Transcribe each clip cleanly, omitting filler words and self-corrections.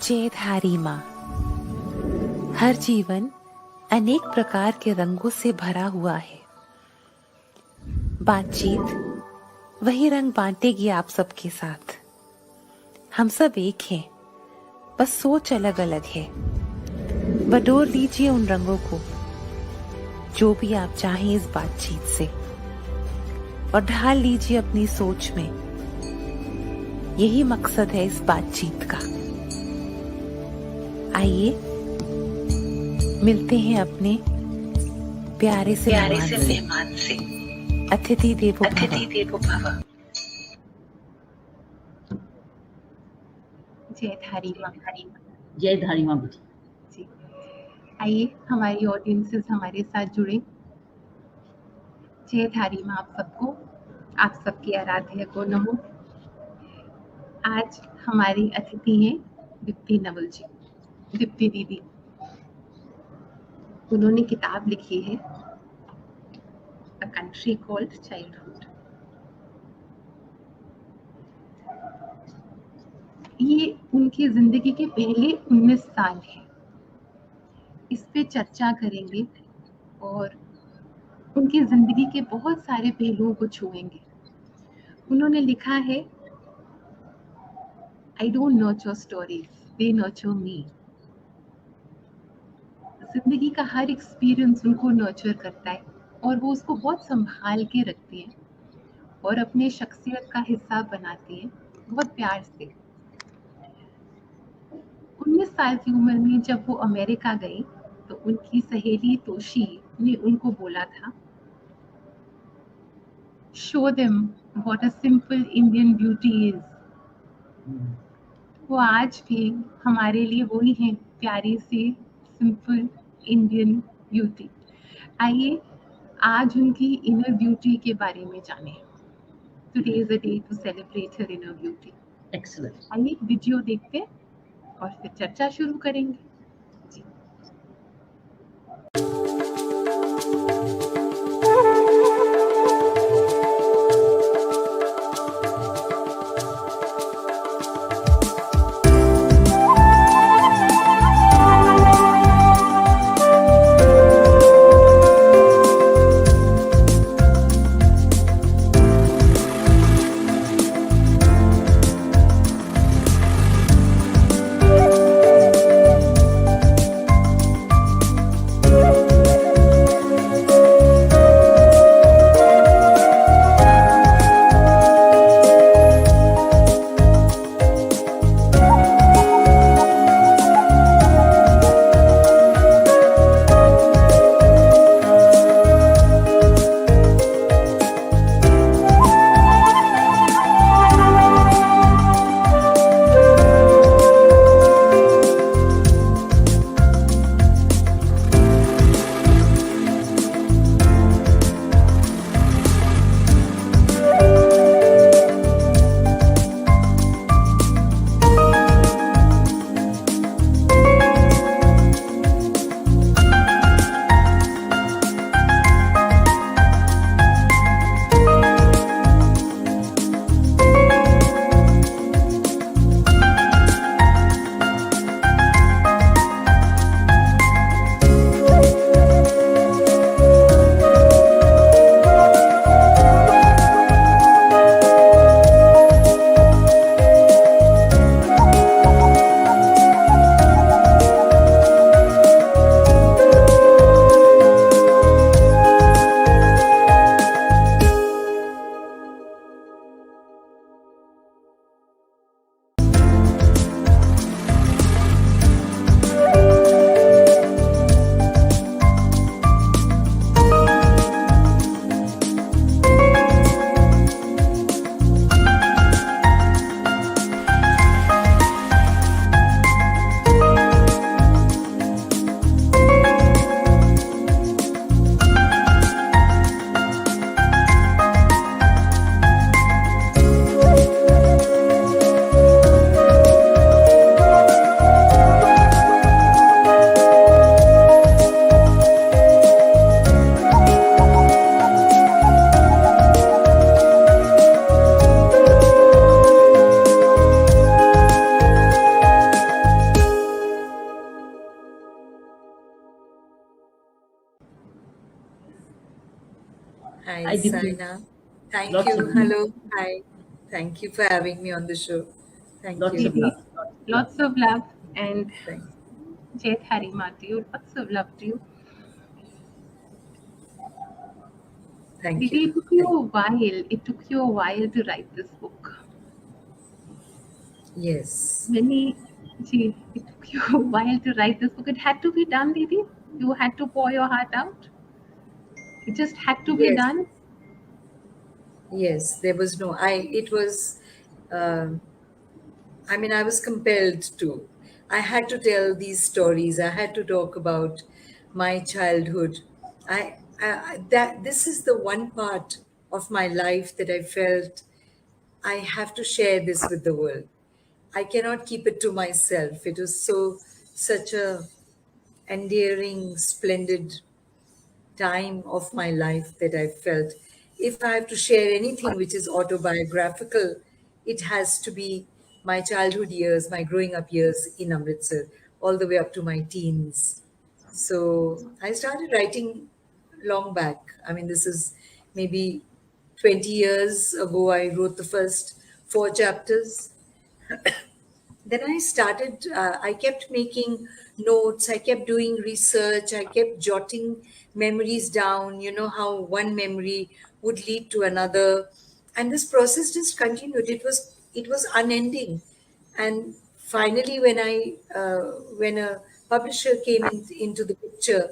जयधारी माँ। हर जीवन अनेक प्रकार के रंगों से भरा हुआ है। बातचीत वही रंग बांटेगी आप सबके साथ। हम सब एक हैं, बस सोच अलग अलग है। बटोर लीजिए उन रंगों को, जो भी आप चाहें इस बातचीत से, और ढाल लीजिए अपनी सोच में। यही मकसद है इस बातचीत का। आइए मिलते हैं अपने प्यारे से मेहमान से। अतिथि देवो भव। जयधारी माँ। जयधारी माँ बेटी जी, आइए हमारी ऑडियंसेस हमारे साथ जुड़े। जयधारी माँ आप सबको, आप सबकी आराध्य को नमो। आज हमारी अतिथि हैं दीप्ति नवल जी, दीप्ति दीदी। उन्होंने किताब लिखी है अ कंट्री कॉल्ड चाइल्डहुड। ये उनकी जिंदगी के पहले 19 साल है। इस पे चर्चा करेंगे और उनकी जिंदगी के बहुत सारे पहलुओं को छुएंगे। उन्होंने लिखा है, I don't nurture stories, they nurture me। जिंदगी का हर एक्सपीरियंस उनको नर्चर करता है और वो उसको बहुत संभाल के रखती हैं और अपने शख्सियत का हिस्सा बनाती हैं बहुत प्यार से। 19 साल की उम्र में जब वो अमेरिका गई तो उनकी सहेली तोशी ने उनको बोला था, show them what a simple Indian beauty is. वो आज भी हमारे लिए वही हैं, प्यारी सी सिंपल इंडियन ब्यूटी। आइए आज उनकी इनर ब्यूटी के बारे में जानें। Today is a day to celebrate her inner beauty. Excellent. आइए वीडियो देखते हैं और फिर चर्चा शुरू करेंगे। जी। Hi, Hi, Deepti. Saina. Thank Lots you. of love. Hello. Hi. Thank you for having me on the show. Thank Lots you. of Didi, love. Lots of love. lots of love and Thank, Jai Harima to you. Lots of love to you. thank Didi, you. it took you Thank a while. It took you a while to write this book. Yes. Many, gee, it took you a while to write this book. It had to be done, Didi. You had to pour your heart out. It just had to be Yes. done. Yes. There was no, it was, um, I was compelled to. I had to tell these stories. I had to talk about my childhood. This is the one part of my life that I felt I have to share this with the world. I cannot keep it to myself. It was such a endearing, splendid time of my life that I felt if I have to share anything which is autobiographical, it has to be my childhood years, my growing up years in Amritsar, all the way up to my teens. So I started writing long back. This is maybe 20 years ago. I wrote the first 4 chapters. Then I started, I kept making notes, I kept doing research, I kept jotting memories down, you know, how one memory would lead to another. And this process just continued. It was unending. And finally, when a publisher came into the picture,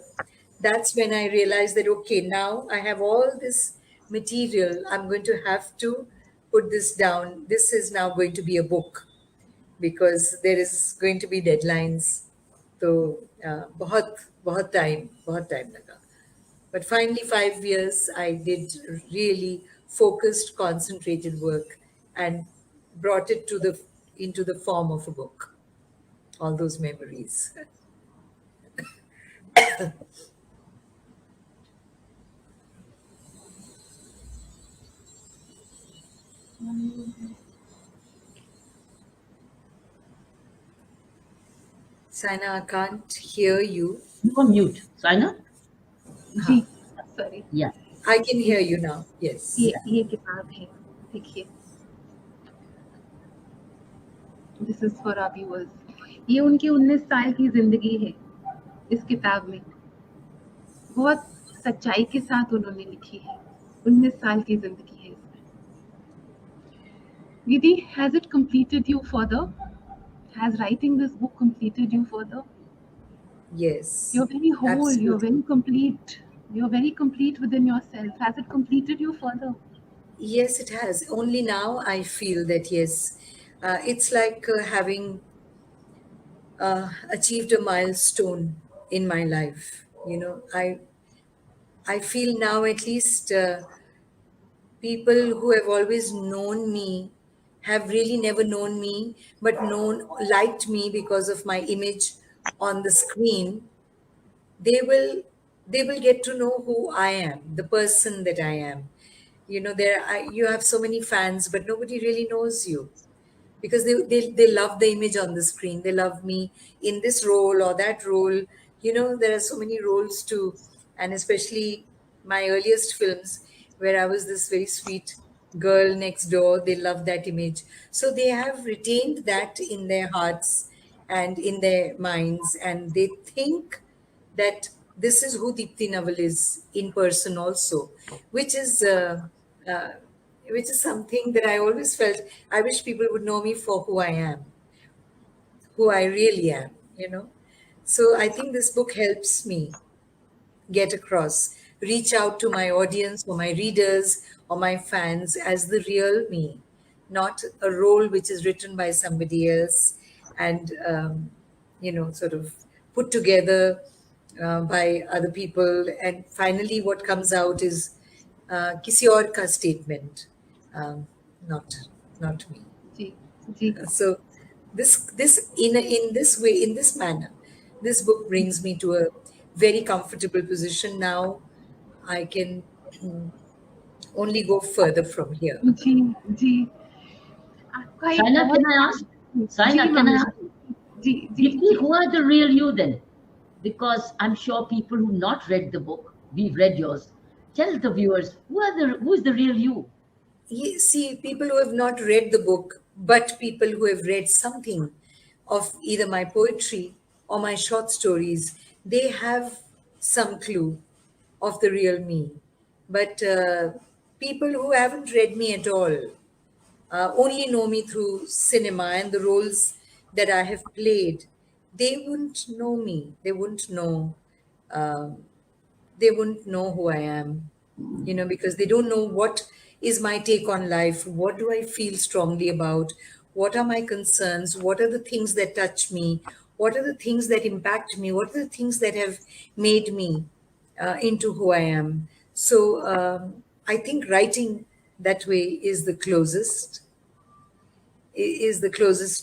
that's when I realized that, okay, now I have all this material. I'm going to have to put this down. This is now going to be a book because there is going to be deadlines. तो बहुत time लगा. But finally, 5 years, I did really focused, concentrated work and brought it into the form of a book. All those memories. Saina, I can't hear you. You on mute. Saina? Ji, Huh. sorry. Yeah. I can ये hear you now. Yes. ये किताब है. देखिए. This is for our viewers. ये उनकी 19 साल की जिंदगी है इस किताब में. बहुत सच्चाई के साथ उन्होंने लिखी है. 19 साल की जिंदगी है इसमें. Didi, has it completed you further? Has writing this book completed you further? Yes. You're very whole, you're Absolutely. very complete. You're very complete within yourself. Has it completed you further? Yes, it has. Only now I feel that, yes, it's like having achieved a milestone in my life. You know, I feel now at least people who have always known me have really never known me, but liked me because of my image on the screen. They will they will get to know who I am, the person that I am. You know, you have so many fans, but nobody really knows you because they love the image on the screen. They love me in this role or that role. You know, there are so many roles too, and especially my earliest films where I was this very sweet girl next door. They love that image, so they have retained that in their hearts and in their minds, and they think that this is who Deepti Naval is in person also, which is uh, which is something that I always felt I wish people would know me for who I am, who I really am, you know. So I think this book helps me get across, reach out to my audience or my readers or my fans as the real me, not a role which is written by somebody else and, sort of put together by other people. And finally, what comes out is किसी और का statement, um, not not me. Ji, ji. So this in this way, in this manner, this book brings me to a very comfortable position. Now I can only go further from here. जी, जी. आपका एक Saina, और can I ask? Ji, Saina, can I मामी ask? Ji, ji, Deepti, ji. who are the real you then? Because I'm sure people who've not read the book, we've read yours, Tell the viewers who is the real you. See, people who have not read the book, but people who have read something of either my poetry or my short stories, they have some clue of the real me. But people who haven't read me at all only know me through cinema and the roles that I have played. They wouldn't know me. Um, they wouldn't know who I am, because they don't know what is my take on life, what do I feel strongly about, what are my concerns, what are the things that touch me, what are the things that impact me, what are the things that have made me into who I am. So I think writing that way is the closest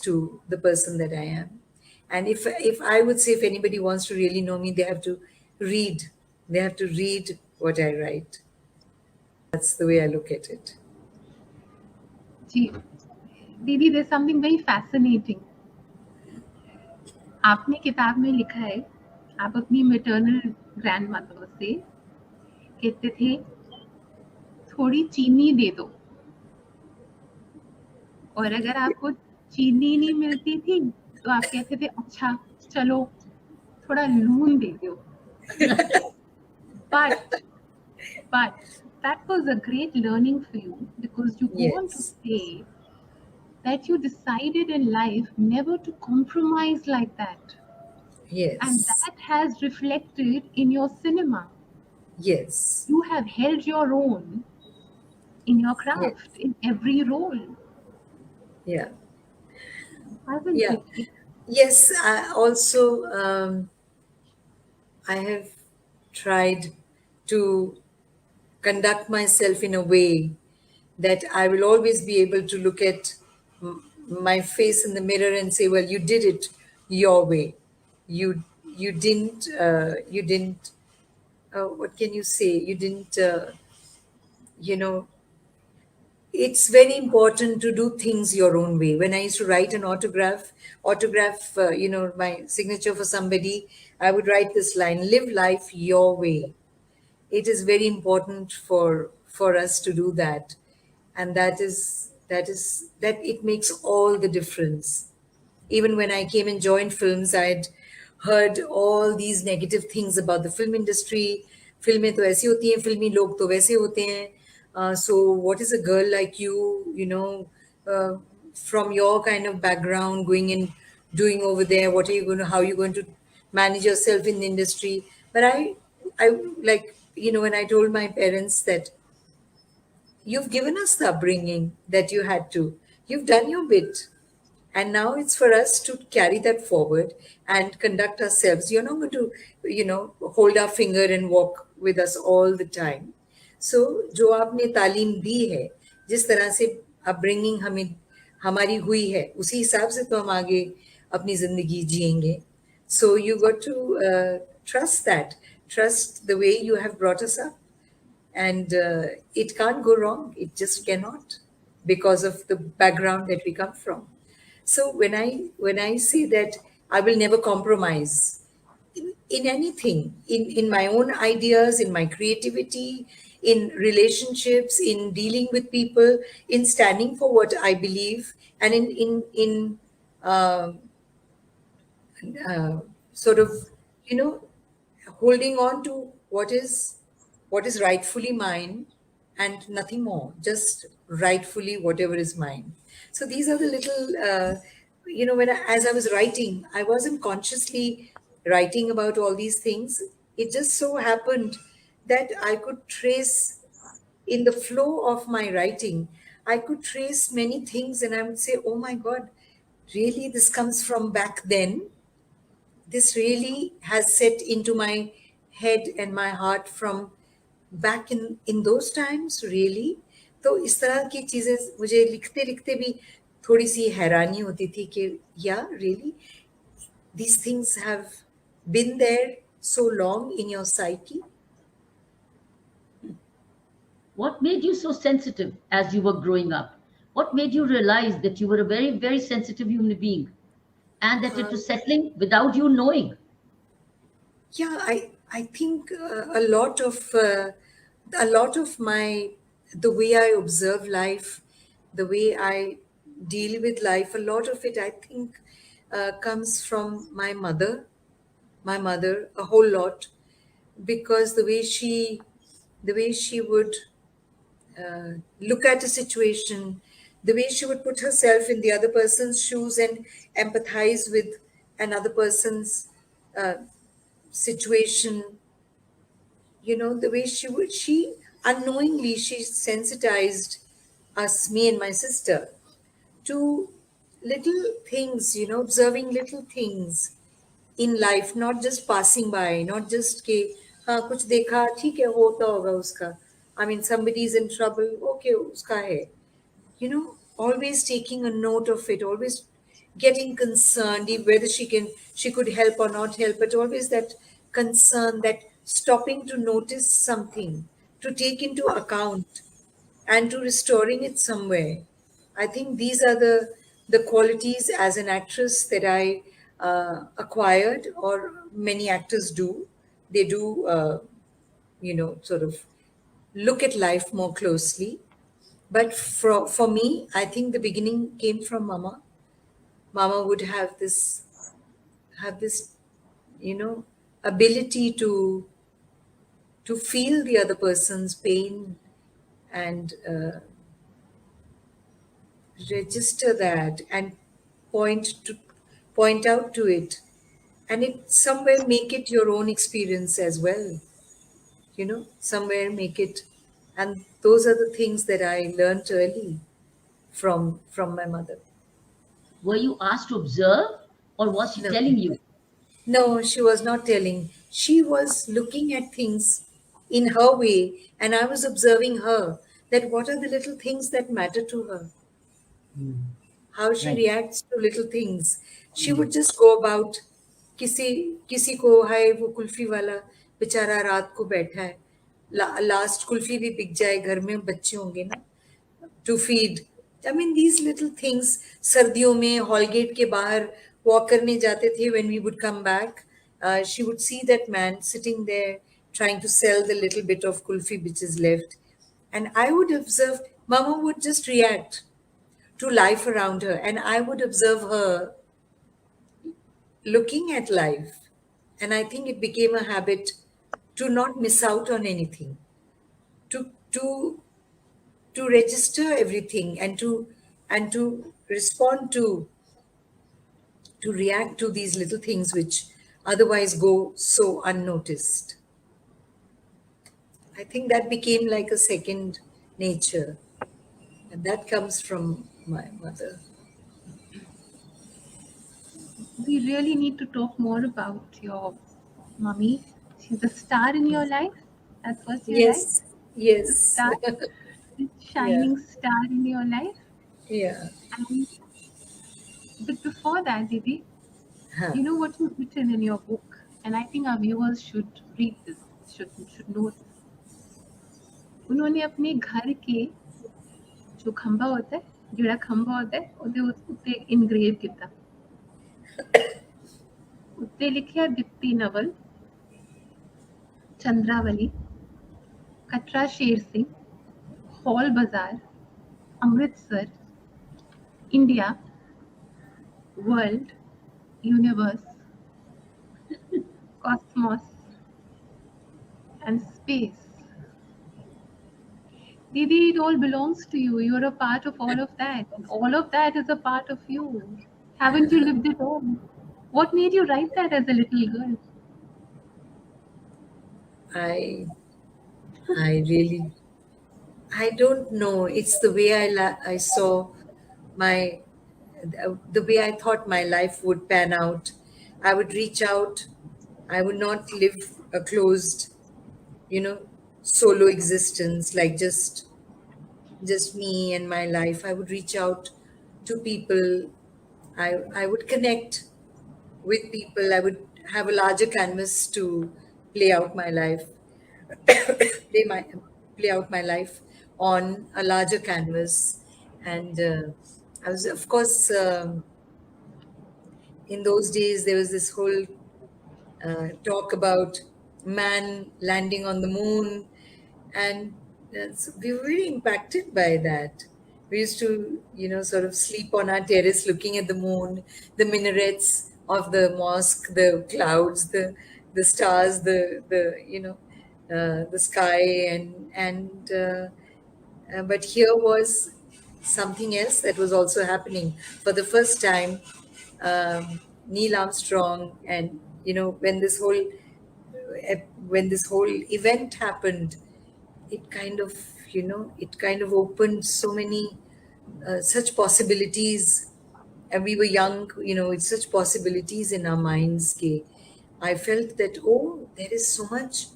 to the person that I am. And if I would say, if anybody wants to really know me, read. They have to read what I write. That's the way I look at it. जी दीदी, there's something very fascinating. आपने किताब में लिखा है, आप अपनी maternal grandmother से कहते थे, थोड़ी चीनी दे दो, और अगर आपको चीनी नहीं मिलती थी तो आप कहते थे, अच्छा चलो थोड़ा लून दे दो. but that was a great learning for you, because you go on to Yes, say that you decided in life never to compromise like that, and yes, that has reflected in your cinema. yes, You have held your own in your yes, craft, in every role, yeah, hasn't yeah. it? Yes, I have tried to conduct myself in a way that I will always be able to look at my face in the mirror and say, "Well, you did it your way. You didn't. What can you say? You didn't. You know, it's very important to do things your own way. When I used to write an autograph, my signature for somebody, I would write this line: "Live life your way." It is very important for us to do that, and that it makes all the difference. Even when I came and joined films, I'd heard all these negative things about the film industry. फिल्में तो ऐसी होती हैं, फिल्मी लोग तो वैसे होते हैं. So what is a girl like uh, from your kind of background, going and doing over there? What are you going to? How are you going to manage yourself in the industry? But I like, when I told my parents that you've given us the upbringing that you had to, you've done your bit, and now it's for us to carry that forward and conduct ourselves. You're not going to, hold our finger and walk with us all the time. So जो आपने तालीम दी है, जिस तरह से upbringing हमें हमारी हुई है, उसी हिसाब से तो हम आगे अपनी जिंदगी जिएंगे. So you got to trust the way you have brought us up, and it can't go wrong. It just cannot, because of the background that we come from. So when I say that I will never compromise in anything, in my own ideas, in my creativity, in relationships, in dealing with people, in standing for what I believe, and in uh, sort of, you know holding on to what is rightfully mine, and nothing more, just rightfully whatever is mine. So these are the little, as I was writing, I wasn't consciously writing about all these things. It just so happened that I could trace, in the flow of my writing, I could trace many things, and I would say, oh my God, really, this comes from back then. This really has set into my head and my heart from back in those times, really. तो इस तरह की चीजें मुझे लिखते लिखते भी थोड़ी सी हैरानी होती थी कि yeah, really, these things have been there so long in your psyche. What made you so sensitive as you were growing up? What made you realize that you were a very, very sensitive human being and that it was settling without you knowing? Yeah, I think a lot of a lot of the way I observe life, the way I deal with life, a lot of it, I think, comes from my mother, a whole lot, because the way she would look at a situation, the way she would put herself in the other person's shoes and empathize with another person's uh, situation, the way she unknowingly, she sensitized us, me and my sister, to little things, observing little things in life, not just passing by, not just ke हाँ कुछ देखा ठीक है होता होगा उसका. I mean, somebody is in trouble, okay उसका है, always taking a note of it, always getting concerned, whether she could help or not help, but always that concern, that stopping to notice something, to take into account, and to restoring it somewhere. I think these are the qualities as an actress that I acquired, or many actors do. They do, sort of look at life more closely. But for me, I think the beginning came from Mama. Mama would have this, you know, ability to feel the other person's pain and register that and point to point out to it, and it somewhere make it your own experience as well. Somewhere make it, and those are the things that I learned early from my mother. Were you asked to observe, or was she No. telling you? No, she was not telling. She was looking at things in her way, and I was observing her, that what are the little things that matter to her, how she Right. reacts to little things. She would just go about, किसी किसी को हाय वो कुल्फी वाला बेचारा रात को बैठा है, लास्ट कुल्फी भी बिक जाए, घर में बच्चे होंगे ना, to feed. I mean, these little things. सर्दियों में हॉलगेट के बाहर वॉक करने जाते थे, when we would come back, she would see that man sitting there trying to sell the little bit of kulfi which is left. And I would observe, Mama would just react to life around her, and I would observe her looking at life. And I think it became a habit to not miss out on anything, to to register everything, and to respond to react to these little things which otherwise go so unnoticed. I think that became like a second nature, and that comes from my mother. We really need to talk more about your mummy. She's a star in your life. That's what you like. Yes, The yes. star, the Yeah, shining star in your life. yeah. And but before that, Didi, Huh. you know what you've written in your book, and I think our viewers should read this, should know this. उन्होंने अपने घर के जो खंबा होता है, जोड़ा खंबा होता है, उत्ते इनग्रेव किया, उत्ते लिखिया दीप्ति नवल, चंद्रावली, कटरा शेर सिंह, हॉल बाजार, Amritsar, India, world, universe, cosmos, and space. Didi, it all belongs to you. You're a part of all of that. And all of that is a part of you. Haven't you lived it all? What made you write that as a little girl? I I really, I don't know. It's the way I saw my the way I thought my life would pan out. I would reach out. I would not live a closed, solo existence, like just me and my life. I would reach out to people. I would connect with people. I would have a larger canvas to play out my life, play my play out my life on a larger canvas. And I was, of course, in those days there was this whole talk about man landing on the moon, and we were very impacted by that. We used to, sort of sleep on our terrace looking at the moon, the minarets of the mosque, the clouds, the stars, the sky, and but here was something else that was also happening for the first time. Neil Armstrong, and when this whole event happened, it kind of opened so many such possibilities, and we were young, with such possibilities in our minds. I felt that, oh, there is so much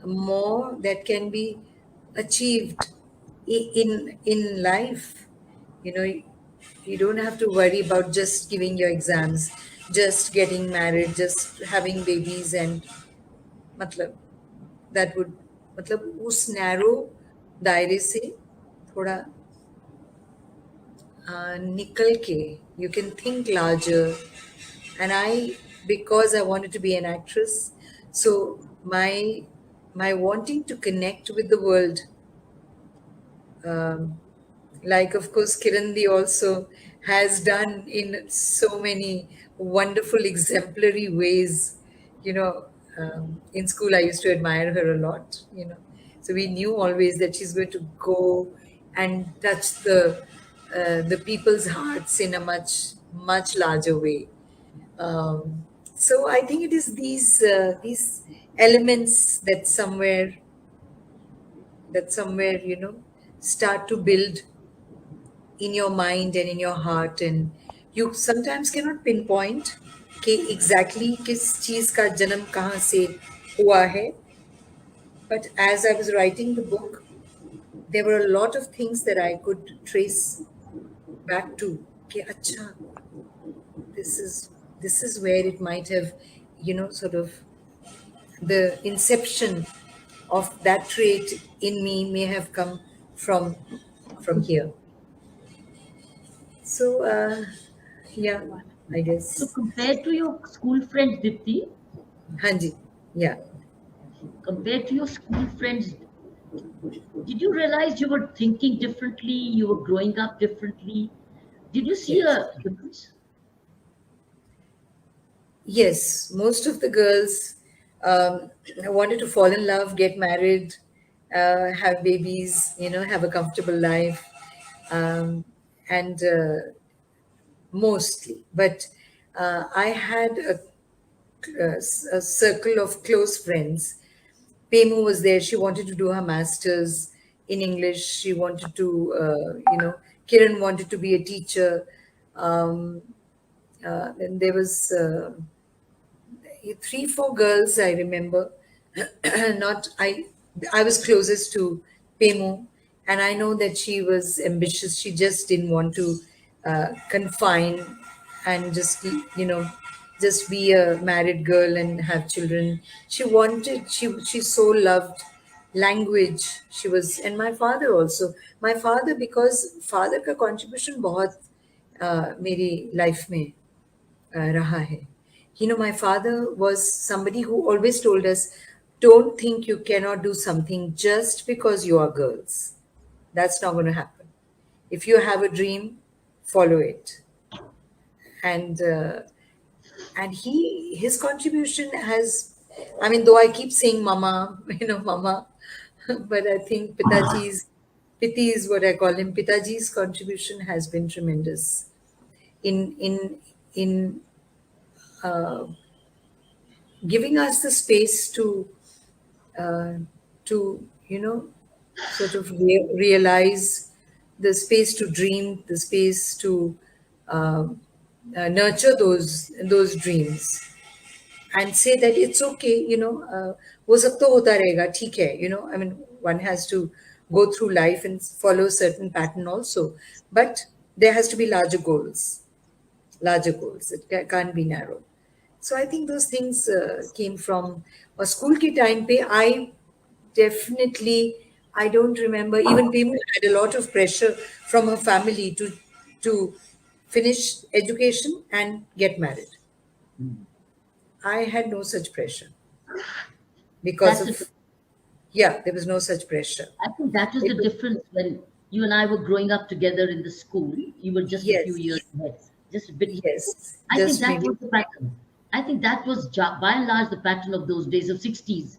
more that can be achieved in life. You don't have to worry about just giving your exams, just getting married, just having babies, and मतलब that would मतलब उस narrow दायरे से थोड़ा निकल के you can think larger. And because I wanted to be an actress, so my wanting to connect with the world, um, like of course Kirandi also has done in so many wonderful exemplary ways. In school I used to admire her a lot. So we knew always that she's going to go and touch the people's hearts in a much larger way. So I think it is these elements that somewhere start to build in your mind and in your heart, and you sometimes cannot pinpoint कि exactly किस चीज का जन्म कहाँ से हुआ है. But as I was writing the book, there were a lot of things that I could trace back to कि अच्छा, this is where it might have, sort of the inception of that trait in me may have come from here. So yeah, I So guess. compared to your school friends, Dipti, Hanji, yeah. compared to your school friends, did you realize you were thinking differently? You were growing up differently? Did you see Yes. a difference? Yes, most of the girls wanted to fall in love, get married, have babies, have a comfortable life, um, and mostly. But I had a circle of close friends. Pemu was there. She wanted to do her master's in English. She wanted to, Kiran wanted to be a teacher. Um, and there was 3, 4 girls I remember. Not I was closest to Pemu, and I know that she was ambitious. She just didn't want to confine and just be a married girl and have children. She so loved language. She was, and my father also. My father, because father का contribution बहुत मेरी life में रहा है. My father was somebody who always told us, don't think you cannot do something just because you are girls. That's not going to happen. If you have a dream, follow it. And his contribution has, I mean, though I keep saying mama, mama, but I think Piti is what I call him. Pitaji's contribution has been tremendous in uh, giving us the space uh, to sort of realize, the space to dream, the space to nurture those dreams, and say that it's okay, वो सब तो होता रहेगा, ठीक है, I mean, one has to go through life and follow a certain pattern also, but there has to be larger goals. It can't be narrow. So I think those things came from a school ki time pe. Definitely, I don't remember. Even Pemu had a lot of pressure from her family to finish education and get married. I had no such pressure because That's of interesting. Yeah, there was no such pressure. I think that was It the was, difference when you and I were growing up together in the school. You were just a few years yes, ahead, just a bit. yes, I think just that maybe, was the pattern. I think that was by and large the pattern of those days of 60s.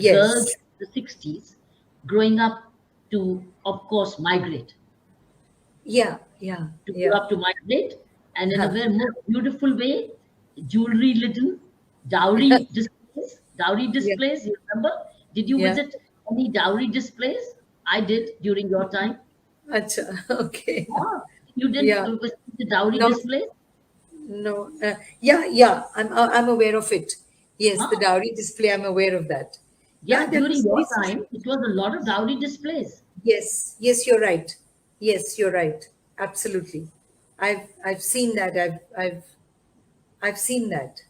Girls yes, in the 60s growing up to, of course, migrate, yeah, yeah, to grow yeah. up to migrate, and in a Huh. very most beautiful way, jewelry little, dowry Yeah, displays. You remember? Did you yeah. visit any dowry displays? I did during your time. Acha, okay. Ah, you didn't Yeah, visit the dowry not, displays? no. Yeah, yeah. I'm aware of it. Yes, the Ah, dowry display. I'm aware of that. Yeah, yeah, that during was your very. time, it was a lot of dowry displays. Yes, yes, you're right. Yes, you're right. Absolutely. I've seen that. I've seen that.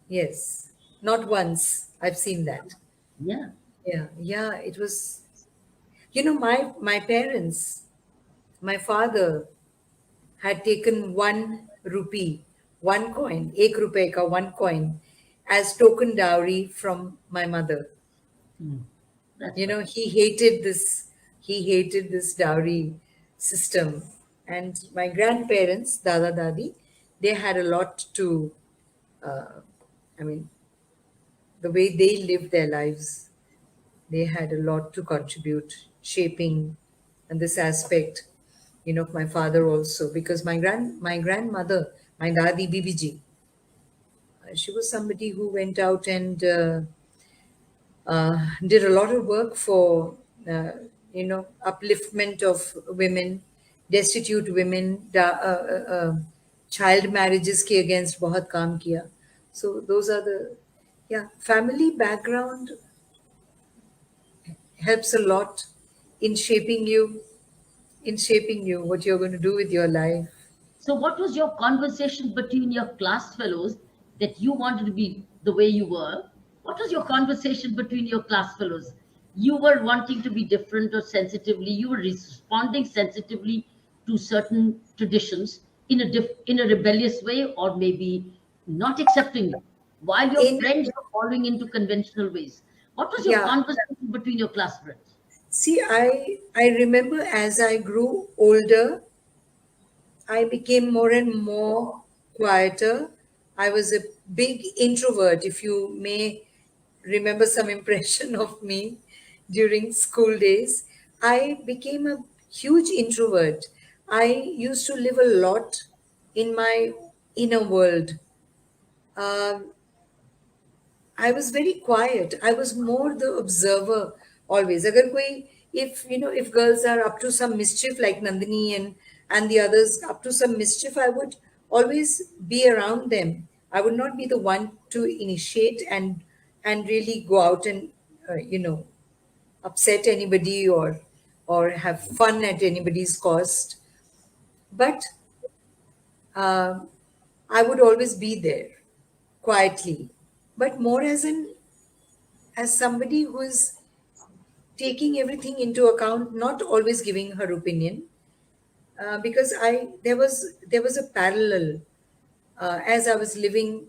Yes. Not once. I've seen that. Yeah. Yeah, yeah. It was, my parents, my father had taken 1 rupee, 1 coin, ek rupees ka 1 coin, as token dowry from my mother. Hmm. That's right. He hated this dowry system. And my grandparents, Dada Dadi, they had a lot to, I mean, the way they lived their lives, they had a lot to contribute, shaping and this aspect, of my father also, because my grandmother, my Dadi Bibiji, she was somebody who went out and did a lot of work for upliftment of women, destitute women, child marriages के against बहुत काम किया. So those are the, yeah, family background helps a lot in shaping you what you're going to do with your life. So, what was your conversation between your class fellows that you wanted to be the way you were? What was your conversation between your class fellows? You were wanting to be different or sensitively, you were responding sensitively to certain traditions in a rebellious way, or maybe not accepting it, while your In friends were following into conventional ways. What was your Yeah, conversation between your class friends? see, I remember as I grew older, I became more and more quieter. I was a big introvert, if you may remember some impression of me during school days. I became a huge introvert. I used to live a lot in my inner world. Um, I was very quiet. I was more the observer always. अगर कोई, if girls are up to some mischief like Nandini and the others up to some mischief, I would always be around them. I would not be the one to initiate and really go out and upset anybody or have fun at anybody's cost. But uh, I would always be there quietly, but more as somebody who is taking everything into account, not always giving her opinion, because I there was a parallel as I was living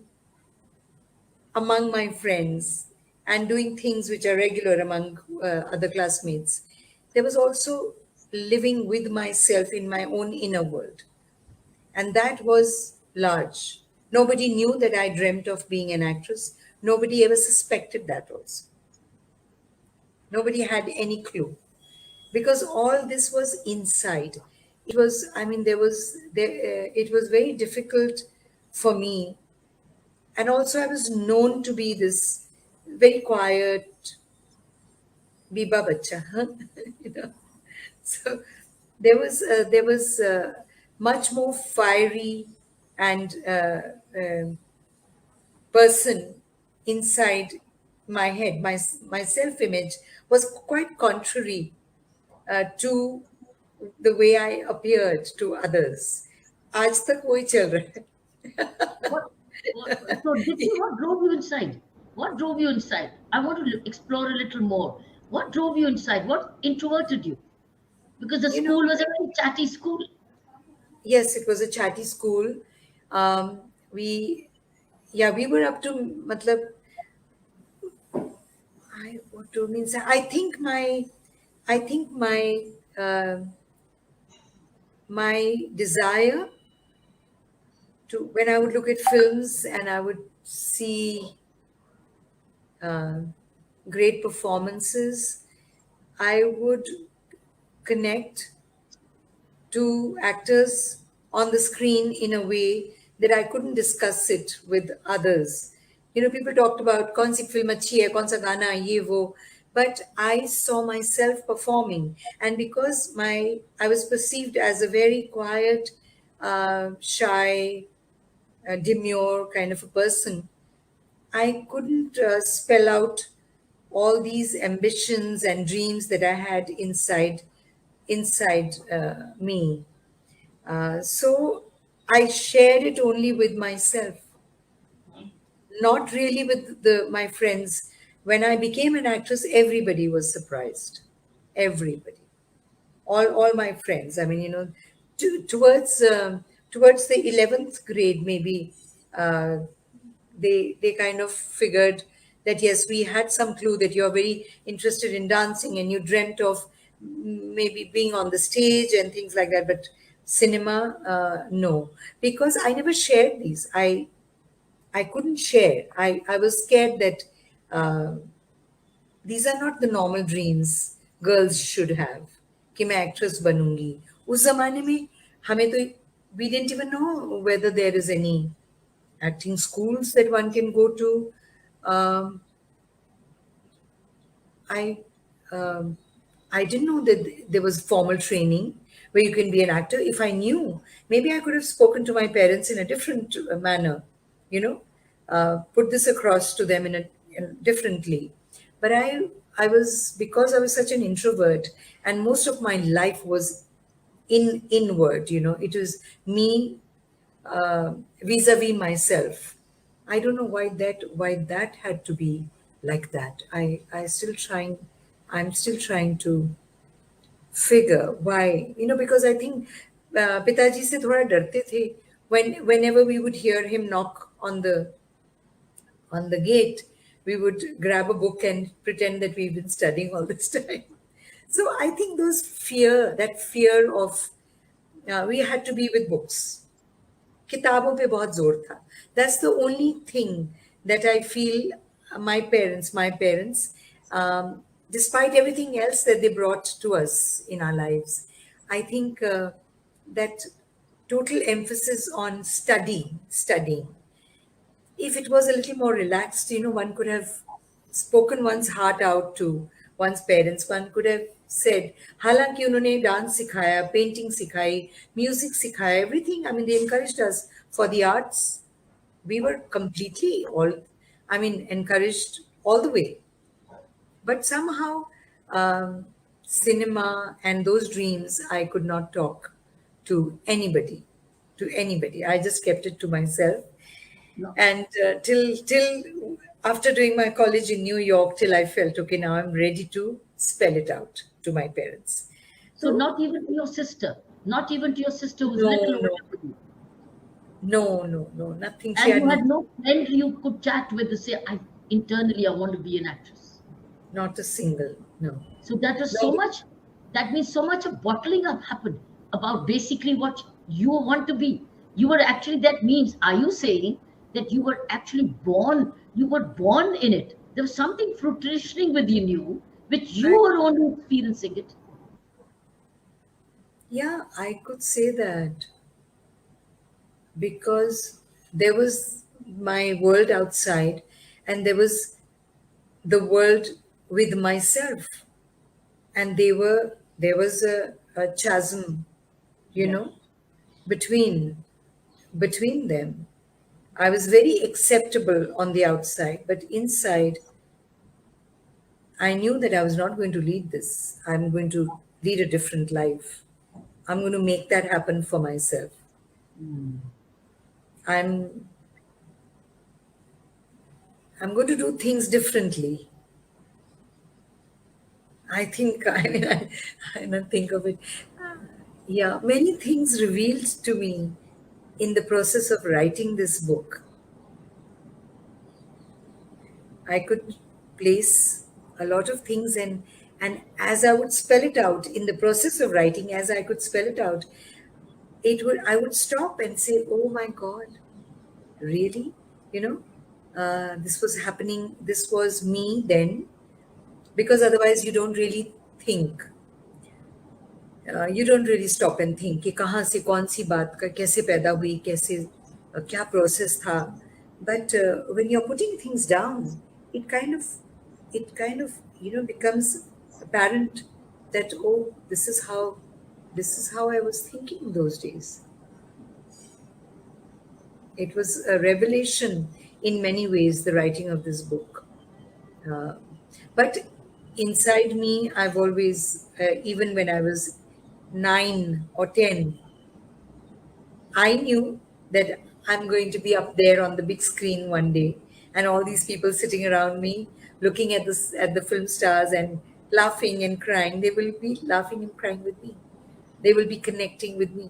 among my friends and doing things which are regular among other classmates. There was also living with myself in my own inner world, and that was large. Nobody knew that I dreamt of being an actress. Nobody ever suspected that also. Nobody had any clue because all this was inside. It was, I mean, it was very difficult for me. And also, I was known to be this very quiet, biba bacha, huh? you know. So there was much more fiery and person inside my head. My self image was quite contrary to the way I appeared to others. आज तक वही चल रहा है. What, so, Dipti, what drove you inside? What drove you inside? I want to explore a little more. What drove you inside? What introverted you? Because the You know, school was a very chatty school. yes, it was a chatty school. We, yeah, we were up to, matlab, what to means I think uh, my desire to, when I would look at films and I would see uh, great performances, I would connect to actors on the screen in a way that I couldn't discuss it with others. You know, people talked about kaun si film achhi hai, kaun sa gana ye wo, but I saw myself performing, and because I was perceived as a very quiet, shy, demure kind of a person, I couldn't spell out all these ambitions and dreams that I had inside me. So I shared it only with myself, not really with my friends. When I became an actress, everybody was surprised. Everybody, all my friends. I mean, you know, towards the 11th grade, maybe uh, they kind of figured that yes, we had some clue that you're very interested in dancing and you dreamt of maybe being on the stage and things like that, but cinema, no, because I never shared these. I couldn't share. I was scared that uh, these are not the normal dreams girls should have कि मैं actress बनूंगी. उस जमाने में हमें तो we didn't even know whether there is any acting schools that one can go to. Um, I um, I didn't know that there was formal training where you can be an actor. If I knew, maybe I could have spoken to my parents in a different manner, you know, put this across to them differently. But I was, because I was such an introvert, and most of my life was inward. You know, it was me vis-a-vis myself. I don't know why that had to be like that. I'm still trying to figure why, you know, because I think पिताजी से थोड़ा डरते थे. Whenever we would hear him knock on the gate, we would grab a book and pretend that we've been studying all this time. So I think that fear of we had to be with books. किताबों पे बहुत जोर था. That's the only thing that I feel my parents, despite everything else that they brought to us in our lives, I think that total emphasis on studying. If it was a little more relaxed, you know, one could have spoken one's heart out to one's parents. One could have said, हालांकि उन्होंने dance सिखाया, painting सिखाई, music सिखाया, everything. I mean, they encouraged us for the arts. We were completely encouraged all the way. But somehow, cinema and those dreams, I could not talk to anybody. To anybody, I just kept it to myself. No. And till after doing my college in New York, till I felt okay, now I'm ready to spell it out to my parents. So not even to your sister, not even to your sister who's No, little no, older than you. no, nothing. She And had you had no friend you could chat with to say, internally, I want to be an actress. not a single, no. So that was so much, that means so much of bottling up happened about basically what you want to be. You were actually, that means, are you saying that you were actually born, you were born in it? There was something fruitioning within you, which you were only experiencing it. Yeah, I could say that because there was my world outside and there was the world with myself, and there was a chasm, you Yeah. know, between them. I was very acceptable on the outside, but inside I knew that I was not going to lead this. I'm going to lead a different life. I'm going to make that happen for myself. I'm I'm going to do things differently. I think I don't think of it. Yeah, many things revealed to me in the process of writing this book. I could place a lot of things, and as I would spell it out in the process of writing, as I could spell it out, I would stop and say, oh my God, really? You know, this was happening, this was me then, because otherwise you don't really think. You don't really stop and think कि कहाँ से कौन सी बात का कैसे पैदा हुई, कैसे क्या process था. But when you're putting things down, it kind of becomes apparent that, oh, this is how I was thinking those days. It was a revelation in many ways, the writing of this book. Uh, but inside me, I've always, even when I was 9 or 10, I knew that I'm going to be up there on the big screen one day, and all these people sitting around me, looking at the film stars and laughing and crying. They will be laughing and crying with me. They will be connecting with me.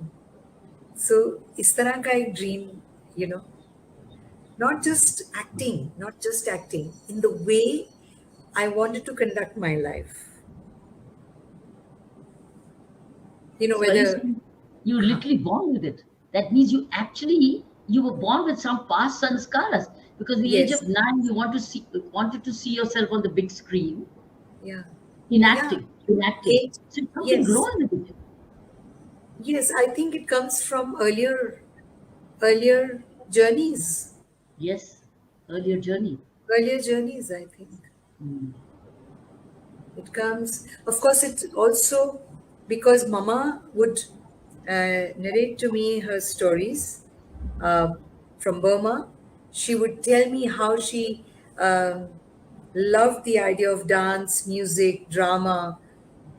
So, इस तरह का एक dream, you know, not just acting, in the way I wanted to conduct my life. You know, So are you whether saying you were literally born with it? That means you were born with some past sanskaras, because at the age yes, of 9 you wanted to see yourself on the big screen yeah, in yeah, acting, in acting. eight, So it's something yes, growing with it. yes. I think it comes from earlier journeys, Yes, earlier journey. earlier journeys. I think Mm. it comes. Of course, it also because Mama would narrate to me her stories uh, from Burma. She would tell me how she loved the idea of dance, music, drama,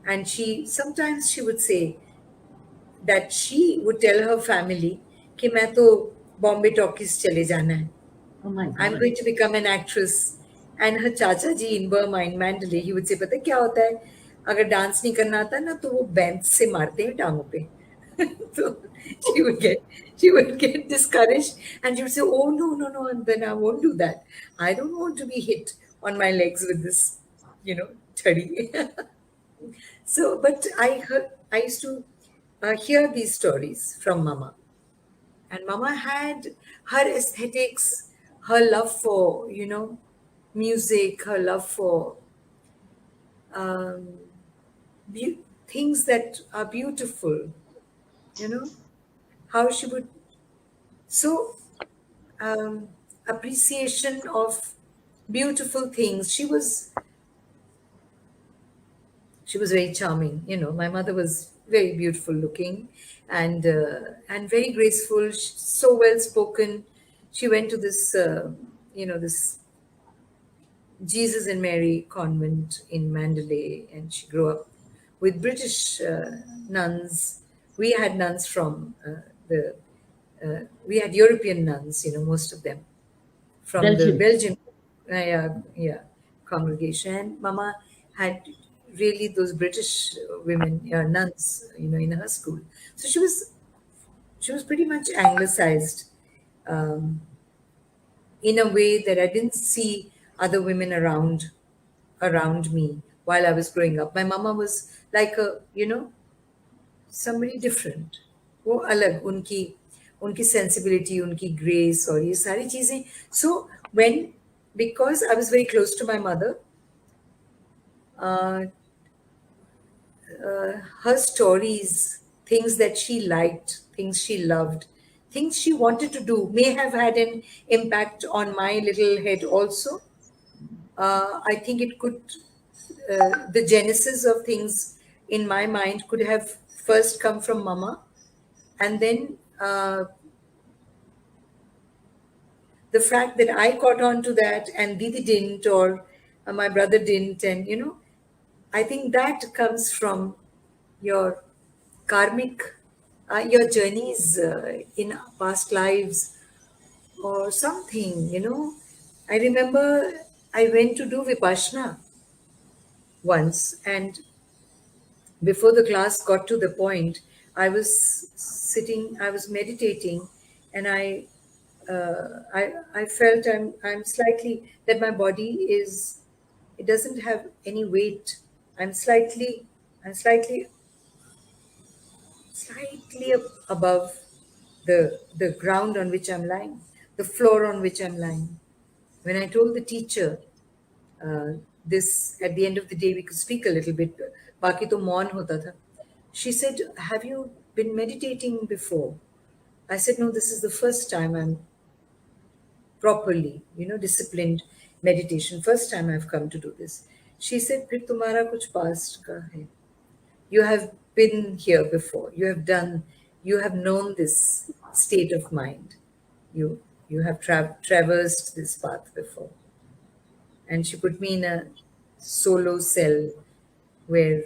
and she would say that she would tell her family कि मैं तो Bombay talkies चले जाना है. Oh my I'm God. going to become an actress. And her चाचा जी in Burma, in Mandalay, he would say, पता है क्या होता है? अगर डांस नहीं करना आता ना तो वो बेंच से मारते हैं टांगों पे. So she would get discouraged, and she would say, oh no, and then I won't do that. I don't want to be hit on my legs with this, chadi. So, but I used to hear these stories from Mama. And Mama had her aesthetics, her love for, music, her love for um, things that are beautiful, how she would, so appreciation of beautiful things. She was very charming. My mother was very beautiful looking, and very graceful. So well spoken. She went to this Jesus and Mary convent in Mandalay, and she grew up with British nuns. We had nuns from the we had European nuns, most of them from the Belgium. Belgian congregation. And Mama had really those British women nuns, in her school. So she was pretty much anglicized, um, in a way that I didn't see other women around me while I was growing up. My mama was like somebody different. वो अलग उनकी उनकी sensibility, उनकी grace और ये सारी चीजें. So because I was very close to my mother, uh, her stories, things that she liked, things she loved, things she wanted to do may have had an impact on my little head also. I think it could, the genesis of things in my mind could have first come from Mama, and then the fact that I caught on to that and Didi didn't, or my brother didn't, and I think that comes from your karmic, your journeys in past lives or something. I remember I went to do Vipassana once, and before the class got to the point, I was meditating, and I felt I'm slightly, that my body is It doesn't have any weight. I'm slightly, I'm slightly above the ground on which I'm lying, the floor on which I'm lying. When I told the teacher this at the end of the day, we could speak a little bit. Baki to maun hota tha. She said, "Have you been meditating before?" I said, "No, this is the first time I'm properly, disciplined meditation. First time I've come to do this." She said, "फिर तुम्हारा कुछ past का है. You have been here before. You have known this state of mind. You have traversed this path before." And she put me in a solo cell where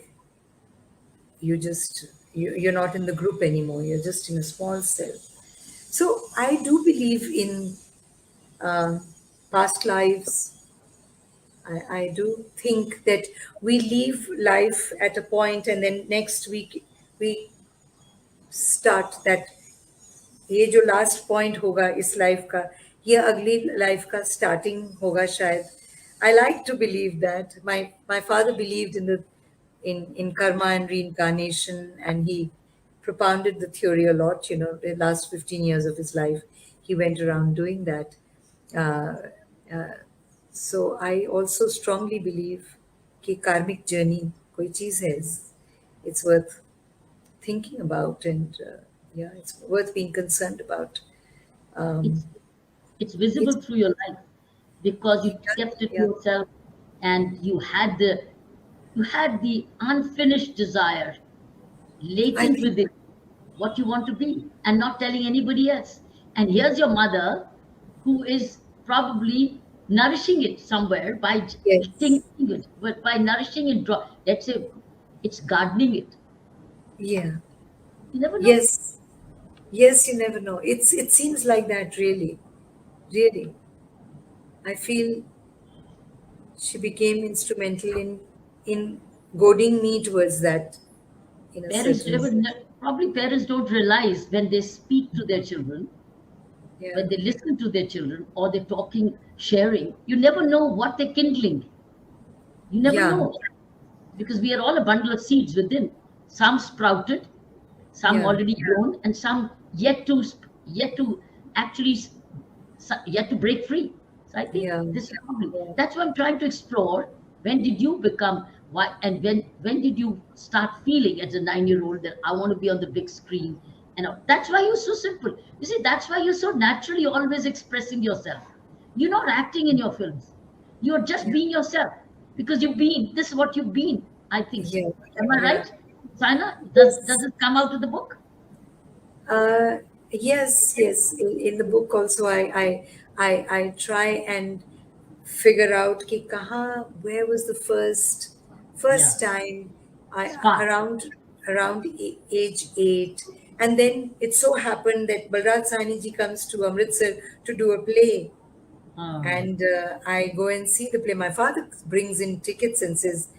you're not in the group anymore. You're just in a small cell. So I do believe in uh, past lives. I do think that we leave life at a point, and then next week we start that. ये जो last point होगा इस life का, ये अगली life का starting होगा शायद. I like to believe that. My father believed in karma and reincarnation, and he propounded the theory a lot. The last 15 years of his life, he went around doing that. Uh, uh, so I also strongly believe कि karmic journey कोई चीज़ है. It's worth thinking about, and yeah, it's worth being concerned about. It's Um, it's visible it's through your life because you kept it to yeah, yourself, and you had the unfinished desire I latent think within what you want to be and not telling anybody else. And here's your mother who is probably nourishing it somewhere by yes, thinking it, but by nourishing it, let's say it's gardening it. yeah, You never know. yes, yes. You never know. It seems like that, really, really. I feel she became instrumental in goading me towards that in a Parents certain never, way. probably parents don't realize when they speak to their children, Yeah, when they listen to their children, or they're talking, sharing, you never know what they're kindling. You never yeah, know because we are all a bundle of seeds within. Some sprouted, some yeah, already grown, and some yet to actually yet to break free. So I think yeah, this is probably yeah, that's what I'm trying to explore. When did you become why, and when did you start feeling as a 9-year-old that I want to be on the big screen? And that's why you're so simple. You see, that's why you're so naturally always expressing yourself. You're not acting in your films. You're just yeah, being yourself because you've been. This is what you've been. I think so. yeah, Am I yeah. right, Saina? Does Yes. it come out of the book? Yes, yes. In the book also, I try and figure out कि where was the Yeah. first time I Spark. around age 8, and then it so happened that Balraj Sahni ji comes to Amritsar to do a play, Uh, and I go and see the play. My father brings in tickets and says,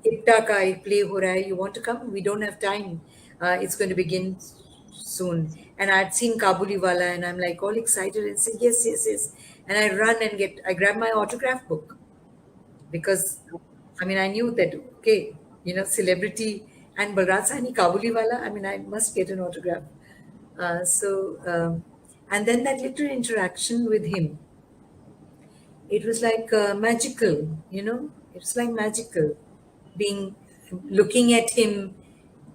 "Ipta ka ek play ho raha hai. You want to come? We don't have time. It's going to begin soon." And I'd seen Kabuli Wala, and I'm like all excited and say, "Yes, yes, yes." And I grab my autograph book because, I mean, I knew that, okay, celebrity and Balraj Sahni Kabuli Wala. I mean, I must get an autograph. And then that little interaction with him, it was like magical. It was like magical being looking at him,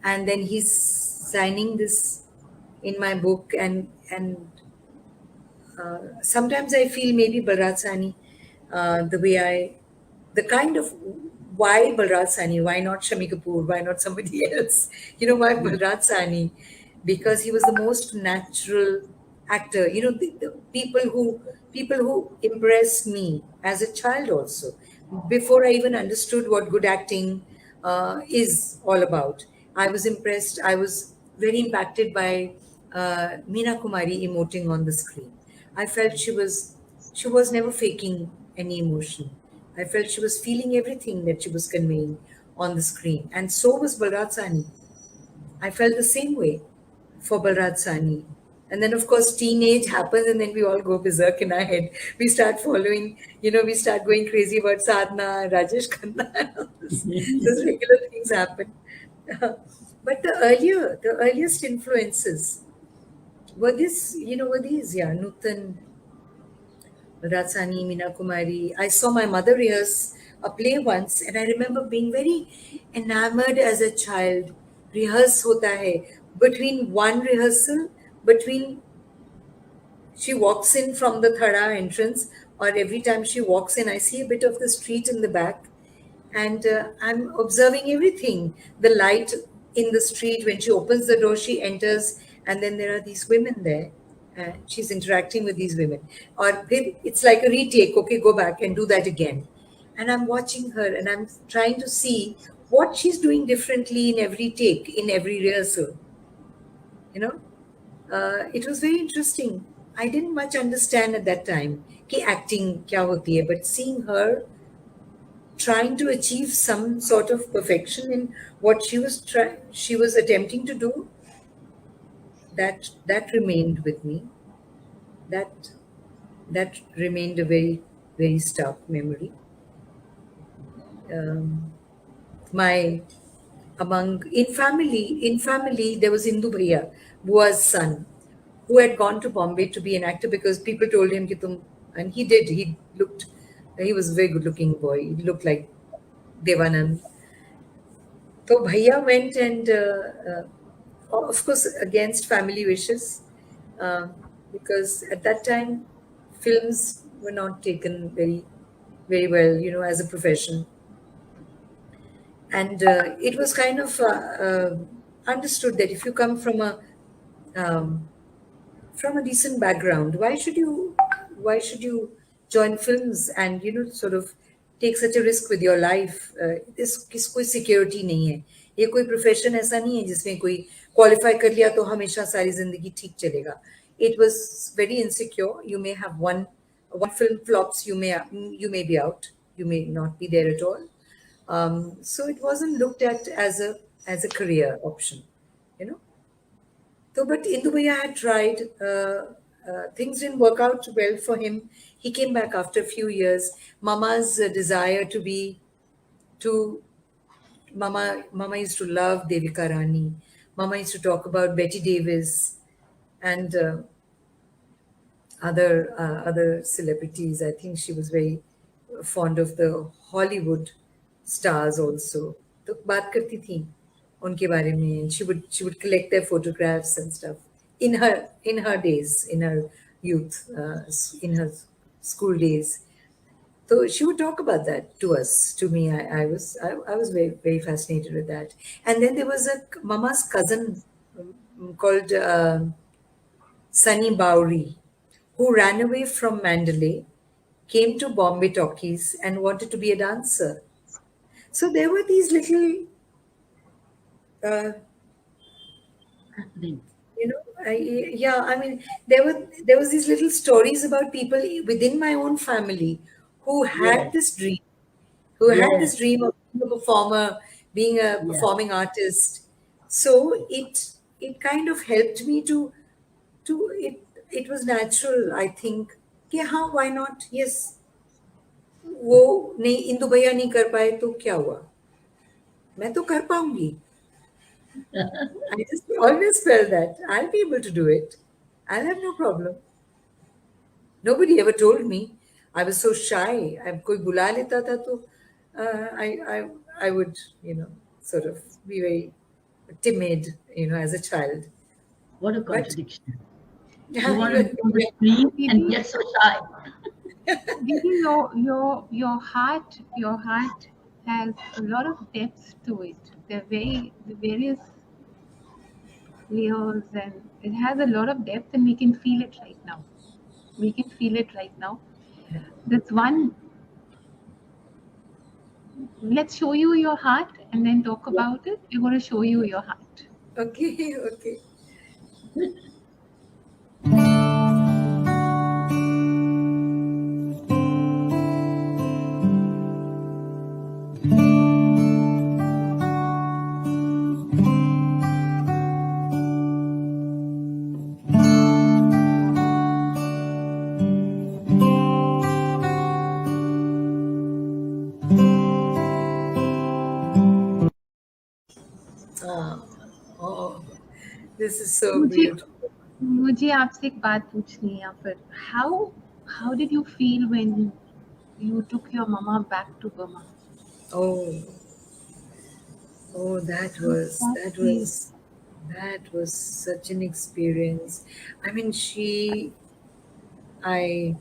and then he's signing this in my book, and sometimes I feel maybe Balraj Sahni, the way the kind of why Balraj Sahni, why not Shami Kapoor, why not somebody else? Why Balraj Sahni? Because he was the most natural actor. The people who impressed me as a child also, before I even understood what good acting is all about. I was impressed. I was very impacted by Meena Kumari emoting on the screen. I felt she was never faking any emotion. I felt she was feeling everything that she was conveying on the screen. And so was Balraj Sahni. I felt the same way for Balraj Sahni. And then, of course, teenage happens, and then we all go berserk in our head. We start following, we start going crazy about sadhana, Rajesh Khanna, and all this. Those regular things happen. But the earliest influences were these, yeah, Nutan, Ratsani, Meena Kumari. I saw my mother rehearse a play once, and I remember being very enamored as a child. Rehearse hota hai. Between one rehearsal, between she walks in from the Thada entrance, or every time she walks in, I see a bit of the street in the back, and I'm observing everything. The light in the street, when she opens the door, she enters, and then there are these women there. She's interacting with these women, or it's like a retake. Okay, go back and do that again. And I'm watching her, and I'm trying to see what she's doing differently in every take, in every rehearsal. You know, it was very interesting. I didn't much understand at that time कि acting क्या होती है, but seeing her trying to achieve some sort of perfection in what she was attempting to do, that remained with me. That that remained a very, very stark memory. Um, my in family there was Indu Bhaiya, Bua's son, who had gone to Bombay to be an actor because people told him कि तुम, and he did. He was a very good looking boy. He looked like Devanand. So Bhaiya went, and of course against family wishes, because at that time films were not taken very, very well, as a profession. And it was kind of understood that if you come um, from a decent background, why should you join films and sort of take such a risk with your life? इस कोई security नहीं है, ये कोई profession ऐसा नहीं है जिसमें कोई क्वालिफाई कर लिया तो हमेशा सारी जिंदगी ठीक चलेगा. It was very insecure. You may have one film flops, you may be out, you may not be there at all. So it wasn't looked at as a career option, you know. So, but Indu Bhaiya had tried. Things didn't work out well for him. He came back after a few years. Mama's desire to Mama used to love Devika Rani. Mama used to talk about Betty Davis and other celebrities. I think she was very fond of the Hollywood stars also. तो बात करती थी उनके बारे में. She would collect their photographs and stuff in her days, in her youth, in her school days. So she would talk about that to me. I was very, very fascinated with that. And then there was a Mama's cousin called Sunny Bowry, who ran away from Mandalay, came to Bombay Talkies, and wanted to be a dancer. So there were these little, uh, Happening. I mean, there was these little stories about people within my own family who had Yes. this dream, who had this Yes. dream of being a performer, being a Yeah. performing artist. So it kind of helped me to it was natural, I think. कि हाँ, why not? Yes, वो नहीं, इंदु भैया नहीं कर पाए तो क्या हुआ, मैं तो कर पाऊंगी. I just always felt that I'll be able to do it. I'll have no problem. Nobody ever told me. I was so shy. अब कोई बुला लेता था तो I would sort of be very timid as a child. What a But contradiction. You yeah, want to be on the screen and yet so shy. Didi, your heart has a lot of depth to it. The various layers, and it has a lot of depth, and we can feel it right now. We can feel it right now. That's one. Let's show you your heart and then talk Yeah. about it. We're going to show you your heart. okay, okay. Ah, oh, this is so मुझे beautiful. मुझे आपसे एक बात पूछनी है या फिर how did you feel when you took your mama back to Burma? Oh, oh, How did that feel? that was such an experience. I mean, I,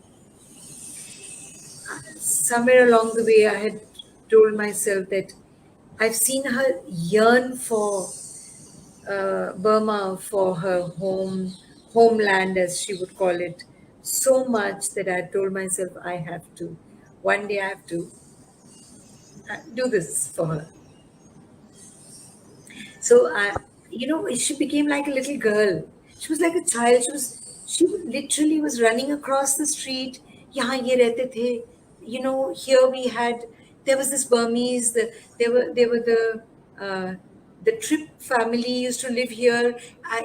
somewhere along the way, I had told myself that I've seen her yearn for Burma, for her homeland, as she would call it, so much that I told myself I have to. One day I have to do this for her. So she became like a little girl. She was like a child. She literally was running across the street. यहाँ ये रहते थे. Here we had, there was this Burmese. They were the Trip family used to live here.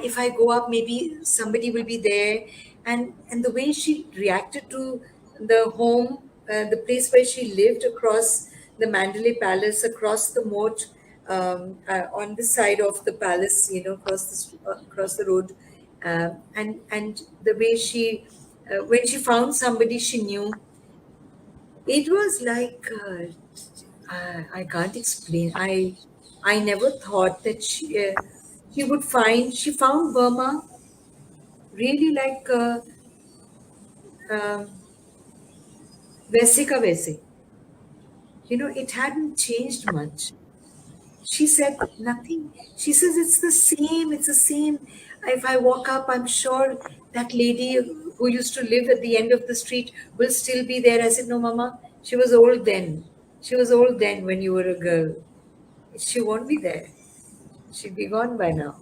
If I go up, maybe somebody will be there. And the way she reacted to the home, the place where she lived across the Mandalay Palace, across the moat, on this side of the palace, across the road, and the way when she found somebody she knew, it was like I can't explain. I never thought that she would find she found Burma really like um वैसे का वैसे. It hadn't changed much. She said nothing. She says it's the same. It's the same. If I walk up, I'm sure that lady who used to live at the end of the street will still be there. I said, no, Mama. She was old then. She was old then when you were a girl. She won't be there. She'd be gone by now.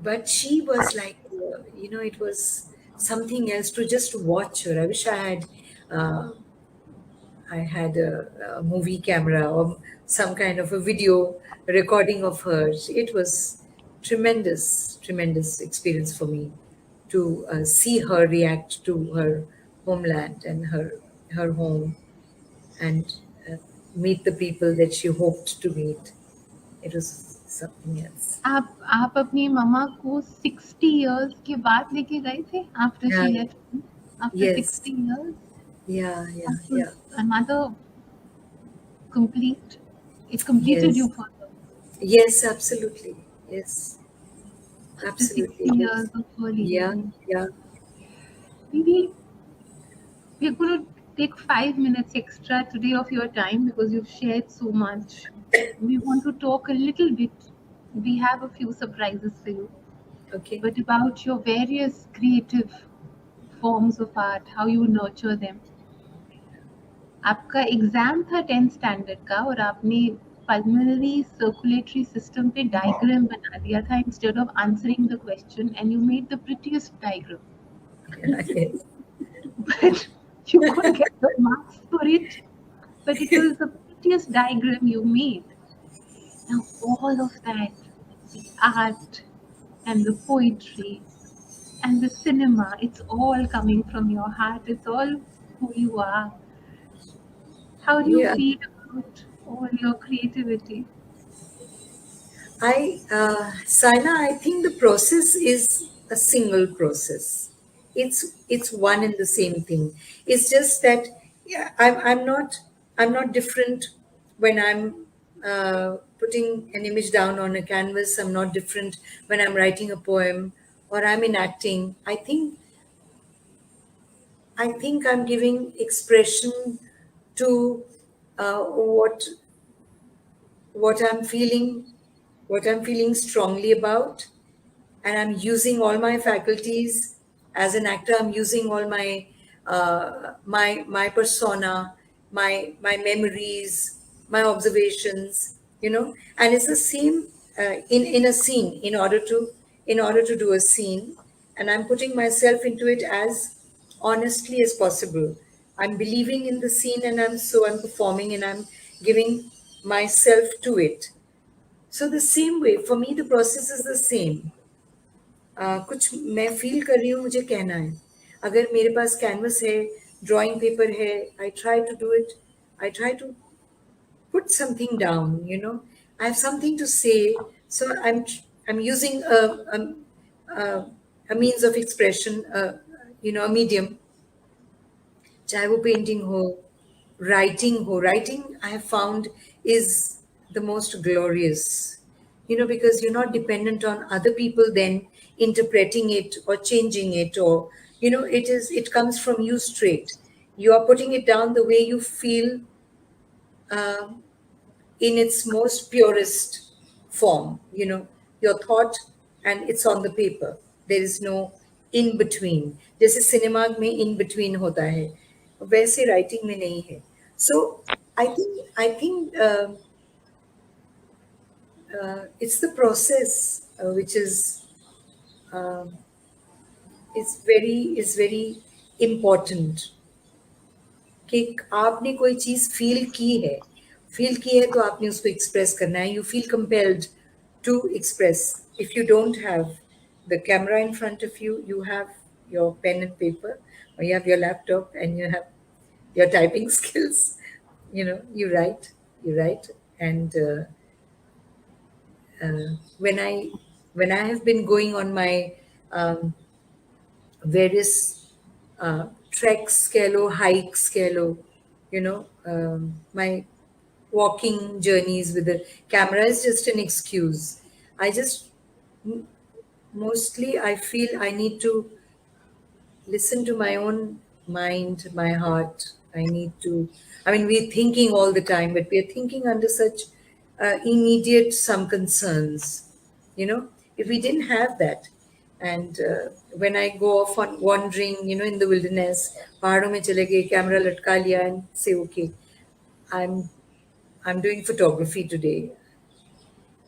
But she was like, it was something else to just watch her. I wish uh, I had a movie camera or some kind of a video recording of her. It was tremendous, tremendous experience for me to see her react to her homeland and her home, and uh, meet the people that she hoped to meet. It was something else. आप अपनी मम्मा को 60 years के बाद लेके गए थे after Yeah. she left you? After Yes. 60 years, Yeah. Yeah. that was Yeah. another complete. It completed Yes. you further Yes. Absolutely. Yes. after 60 Absolutely. years Yes. of her Yeah. leaving you. Yeah. Maybe we're going to take 5 minutes extra today of your time because you've shared so much. We want to talk a little bit. We have a few surprises for you, Okay. but about your various creative forms of art, how you nurture them. आपका exam था 10th standard का और आपने pulmonary circulatory system पे diagram बना दिया था instead of answering the question and you made the prettiest diagram Yes. but you couldn't get the marks for it, but it was the prettiest diagram you made. Now all of that, the art and the poetry and the cinema, it's all coming from your heart, it's all who you are. How do you Yeah. feel about all your creativity? Saina, I think the process is a single process. It's one and the same thing. It's just that, yeah, I'm not different when I'm putting an image down on a canvas. I'm not different when I'm writing a poem or I'm enacting. I think I'm giving expression to what I'm feeling, what I'm feeling strongly about, and I'm using all my faculties as an actor. I'm using all my persona, my memories, my observations, and it's the same in a scene. In order to do a scene, and I'm putting myself into it as honestly as possible. I'm believing in the scene, and I'm performing, and I'm giving myself to it. So the same way, for me, the process is the same. कुछ मैं feel कर रही हूँ, मुझे कहना है. अगर मेरे पास कैनवस है, ड्राइंग पेपर है, I try to do it. I try to put something down. I have something to say, so I'm using a means of expression, a medium. चाहे वो पेंटिंग हो, writing I have found is the most glorious, because you're not dependent on other people then interpreting it or changing it, or it comes from you straight. You are putting it down the way you feel, um, in its most purest form, your thought, and it's on the paper. There is no in between. जैसे cinema में in between होता है, वैसे writing में नहीं है. So I think it's the process, which um is very important. कि आपने कोई चीज फील की है तो आपने उसको एक्सप्रेस करना है. You feel compelled to express. If you don't have the camera in front of you, you have your pen and paper, or you have your laptop and you have your typing skills. You write. And when I have been going on my um, various treks कह लो, hikes कह लो, my walking journeys with the camera is just an excuse. I just mostly I feel I need to listen to my own mind, my heart. We're thinking all the time, but we're thinking under such immediate some concerns. If we didn't have that, and when I go off on wandering, in the wilderness, पहाड़ों में चले गए, camera लटका लिया, and say, okay, I'm doing photography today.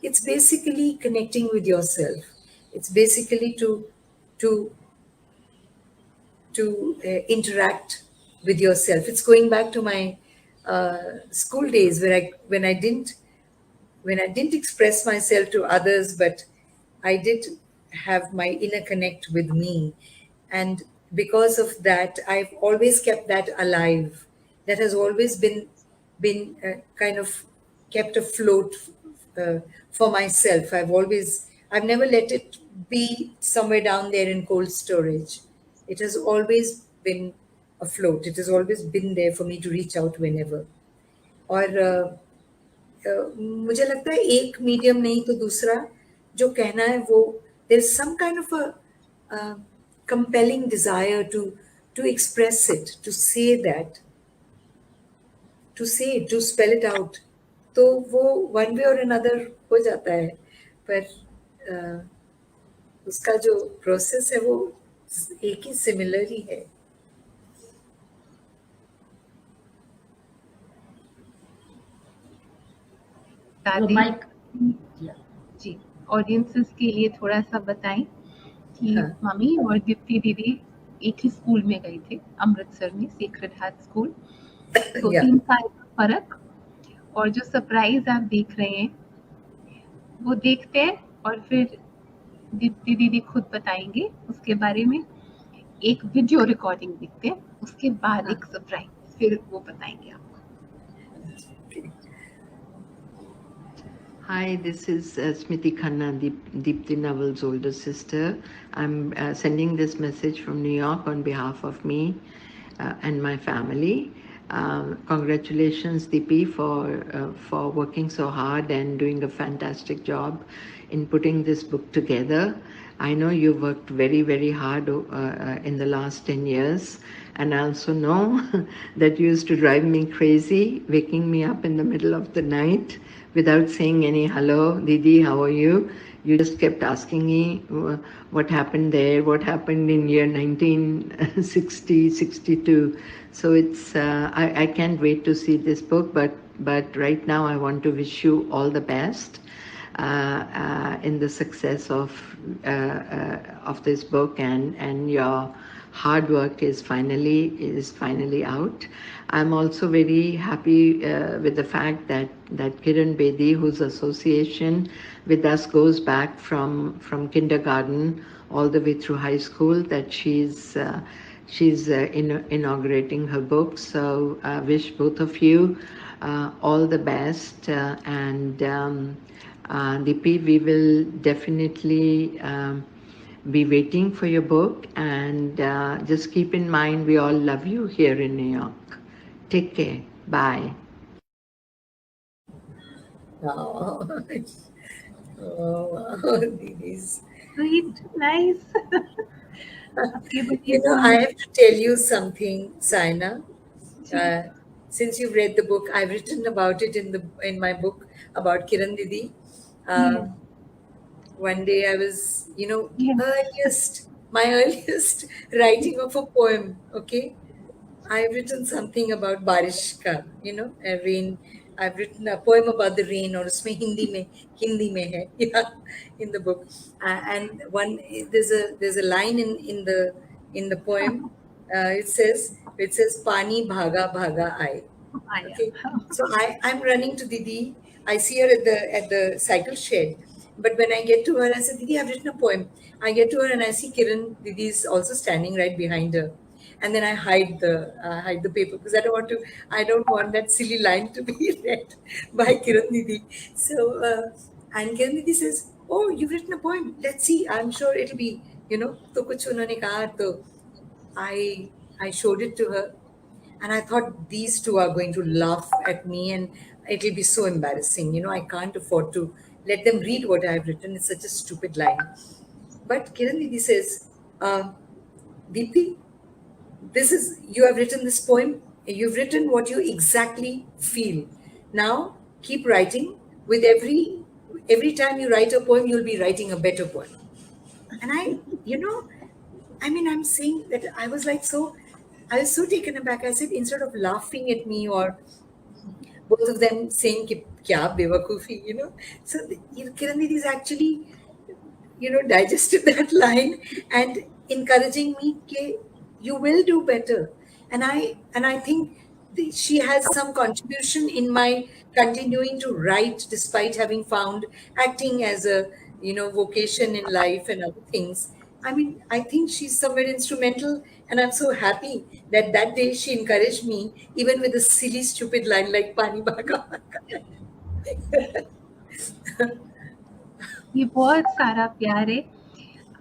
It's basically connecting with yourself. It's basically to interact with yourself. It's going back to my school days where when I didn't express myself to others, but I did have my inner connect with me. And because of that, I've always kept that alive. That has always been kind of kept afloat for myself. I've never let it be somewhere down there in cold storage. It has always been afloat. It has always been there for me to reach out whenever. और मुझे लगता है एक medium नहीं तो दूसरा जो कहना है वो, there is some kind of a compelling desire to express it, to say that, to spell it out. तो वो one way or another हो जाता है, पर उसका जो प्रोसेस है वो एक ही सिमिलर ही है. Mike, जी, ऑडियंसेस के लिए थोड़ा सा बताएं कि हाँ. मम्मी और दीप्ति दीदी एक ही स्कूल में गए थे, अमृतसर में सेक्रेड हार्ट स्कूल. तो Yeah. 3 साल का फर्क, और जो सरप्राइज आप देख रहे हैं वो देखते हैं और फिर दीप्ति दीदी खुद बताएंगे उसके बारे में. एक वीडियो रिकॉर्डिंग देखते हैं, उसके बाद एक सरप्राइज, फिर वो बताएंगे आपको. Hi, this is Smriti Khanna, Deepti Naval's older sister. I'm sending this message from New York on behalf of me and my family. Congratulations, Deepi, for working so hard and doing a fantastic job in putting this book together. I know you worked very, very hard in the last 10 years. And I also know that you used to drive me crazy, waking me up in the middle of the night without saying any hello, Didi, how are you? You just kept asking me what happened there, what happened in year 1960, 62. So it's I can't wait to see this book, but right now I want to wish you all the best in the success of this book, and your hard work is finally out. I'm also very happy with the fact that Kiran Bedi, whose association with us goes back from kindergarten all the way through high school, that she's inaugurating her book. So I wish both of you all the best. And Deepi, we will definitely be waiting for your book. And just keep in mind, we all love you here in New York. Take care. Bye. Oh, oh, Didis. Sweet, nice. आपके बच्चे You know, को I have to tell you something, Saina. Uh, since you've read the book, I've written about it in my book about Kiran Didi. yes, One day I was, yes. my earliest writing of a poem. Okay, I've written something about बारिश का, a rain. I've written a poem about the rain, और उसमें हिंदी में है, yeah, in the book. And there's a line in the poem. It says पानी भागा भागा आए. आया. Okay, so I'm running to Didi. I see her at the cycle shed. But when I get to her, I said, Didi, I've written a poem. I get to her and I see Kiran. Didi is also standing right behind her. And then I hide the paper because I don't want that silly line to be read by Kiran Didi. So and Kiran Didi says, "Oh, you've written a poem. Let's see. I'm sure it'll be, तो कुछ उन्होंने कहा तो I showed it to her, and I thought these two are going to laugh at me and it'll be so embarrassing. I can't afford to let them read what I've written. It's such a stupid line. But Kiran Didi says, Deepti, you have written this poem. You've written what you exactly feel. Now keep writing. With every time you write a poem, you'll be writing a better poem. And I'm saying that I was so taken aback. I said, instead of laughing at me or both of them saying कि क्या बेवकूफी, so Kiran Didi is actually digested that line and encouraging me कि you will do better. And I think she has some contribution in my continuing to write despite having found acting as a vocation in life and other things. I think she's somewhere instrumental, and I'm so happy that day she encouraged me, even with a silly, stupid line like "Pani Bhaga." ये बहुत सारा प्यार है.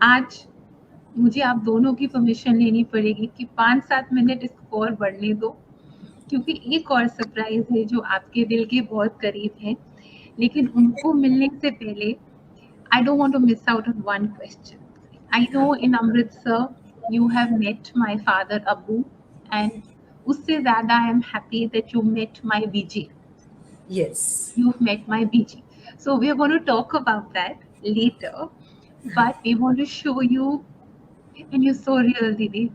आज मुझे आप दोनों की परमिशन लेनी पड़ेगी कि 5-7 मिनट इसको और बढ़ने दो, क्योंकि एक और सरप्राइज है जो आपके दिल के बहुत करीब है. लेकिन उनको मिलने से पहले I don't want to miss out on one question. I know in Amritsar you have met my father Abu, and उससे ज़्यादा I am happy that you met my BG. Yes. You've met my BG. So we are going to talk about that later, but we want to show you, and you're so real, Didi.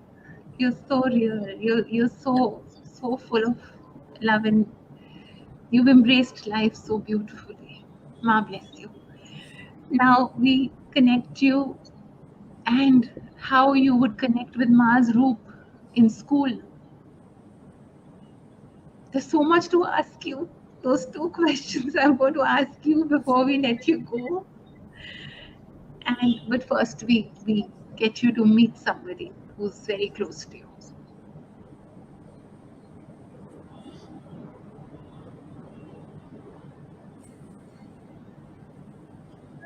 You're so real. You're so full of love, and you've embraced life so beautifully. Ma bless you. Now we connect you, and how you would connect with Ma's Roop in school. There's so much to ask you. Those 2 questions I'm going to ask you before we let you go. But first we get you to meet somebody who's very close to you.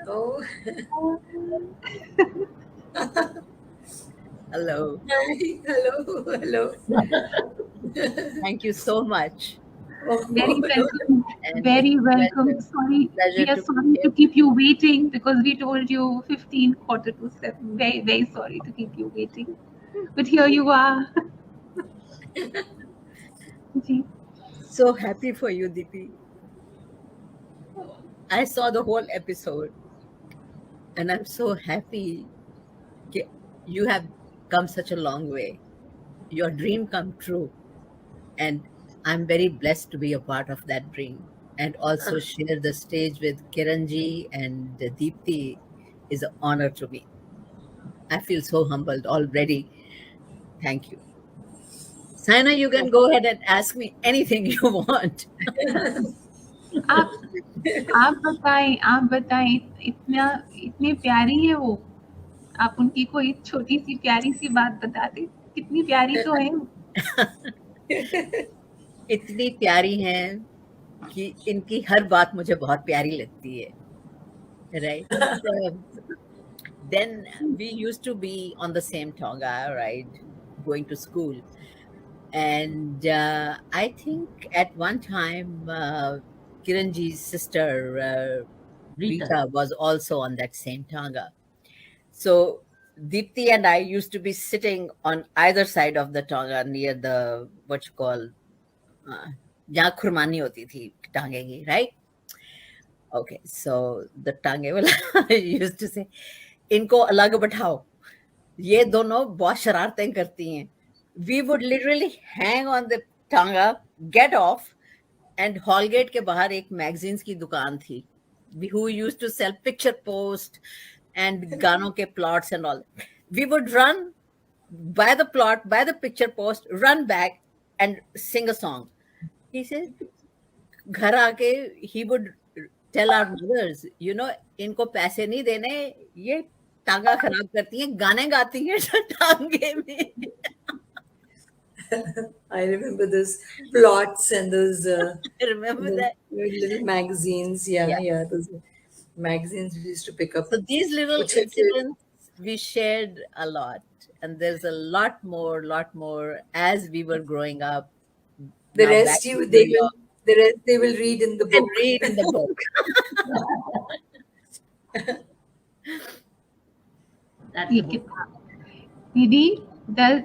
Oh, Hello. hi. Hello. Thank you so much. Very welcome. And Very welcome. pleasure- Sorry, pleasure we are to sorry be to here. keep you waiting because we told you 15 quarter to 7. Very, very sorry to keep you waiting. But here you are. Ji. So happy for you, Deepti. I saw the whole episode and I'm so happy that you have come such a long way. Your dream come true. And I'm very blessed to be a part of that dream. And also share the stage with Kiranji and Deepti is an honor to me. I feel so humbled already. Thank you. Saina, you can go ahead and ask me anything you want. आप बताएं इतने प्यारी है वो. आप उनकी कोई छोटी सी प्यारी सी बात बता दें. कितनी प्यारी तो है वो. इतनी प्यारी हैं, कि इनकी हर बात मुझे बहुत प्यारी लगती है, right? So then we used to be on the same Tonga, right? Going to school. And I think at one time, Kiranji's sister, Rita. Rita, was also on that same Tonga. So Deepti and I used to be sitting on either side of the Tonga near the, what you call, जहाँ खुरमानी होती थी टांगे की, right? Okay, so the टांगे वाला used to say, इनको अलग बैठाओ, ये दोनों बहुत शरारतें करती हैं. We would literally hang on the tanga, get off, and Hallgate के बाहर एक magazines की दुकान थी, who used to sell picture post and गानों के plots and all. We would run by the plot, by the picture post, run back and sing a song. He said, घर आके he would tell our mothers, you know, इनको पैसे नहीं देने, ये टांगा खराब करती हैं, गाने गाती हैं टांगे में. I remember those plots and those I remember that. little magazines. Yeah, Yeah. yeah, those magazines we used to pick up. So these little Which is- incidents we shared a lot, and there's a lot more as we were growing up. The Now rest back you to they New will York, the rest they will read in the and book. read in the book. That's ये the book. किताब दीदी दर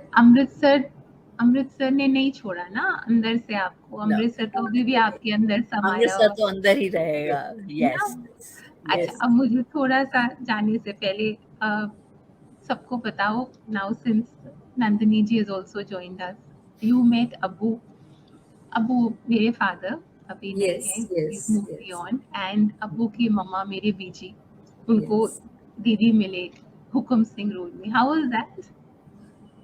अमृतसर ने नहीं छोड़ा ना अंदर से आपको. अमृतसर तो अभी भी आपके अंदर समाया अमृतसर हुआ तो अंदर ही रहेगा. Yes. अच्छा, Yes. अब मुझे थोड़ा सा जाने से पहले सबको बताओ, now since Nandini ji is also joined us, you met Abu. Abu मेरे फादर अभी नहीं Yes, है, yes, move yes. Beyond, and Abu की मम्मा मेरे बीजी, उनको Yes. दीदी मिले हुकुम सिंह रोड में. How was that?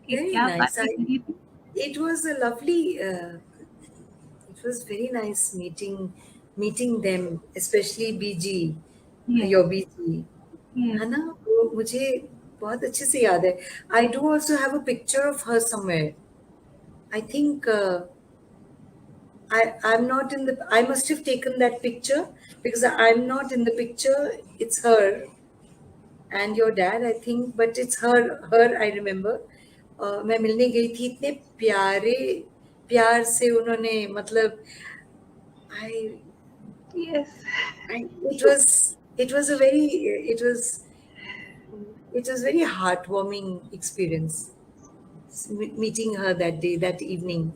Very क्या nice. बातें करी थी? It was a lovely. It was very nice meeting them, especially BG, Yes, your BG. yes. है ना, वो मुझे बहुत अच्छे से याद है. I do also have a picture of her somewhere. I think I'm not in the. I must have taken that picture because I'm not in the picture. It's her and your dad, I think, but it's her. I remember. मैं मिलने गई थी, इतने प्यार से उन्होंने, मतलब I Yes. it was a very it was very heartwarming experience meeting her that day, that evening.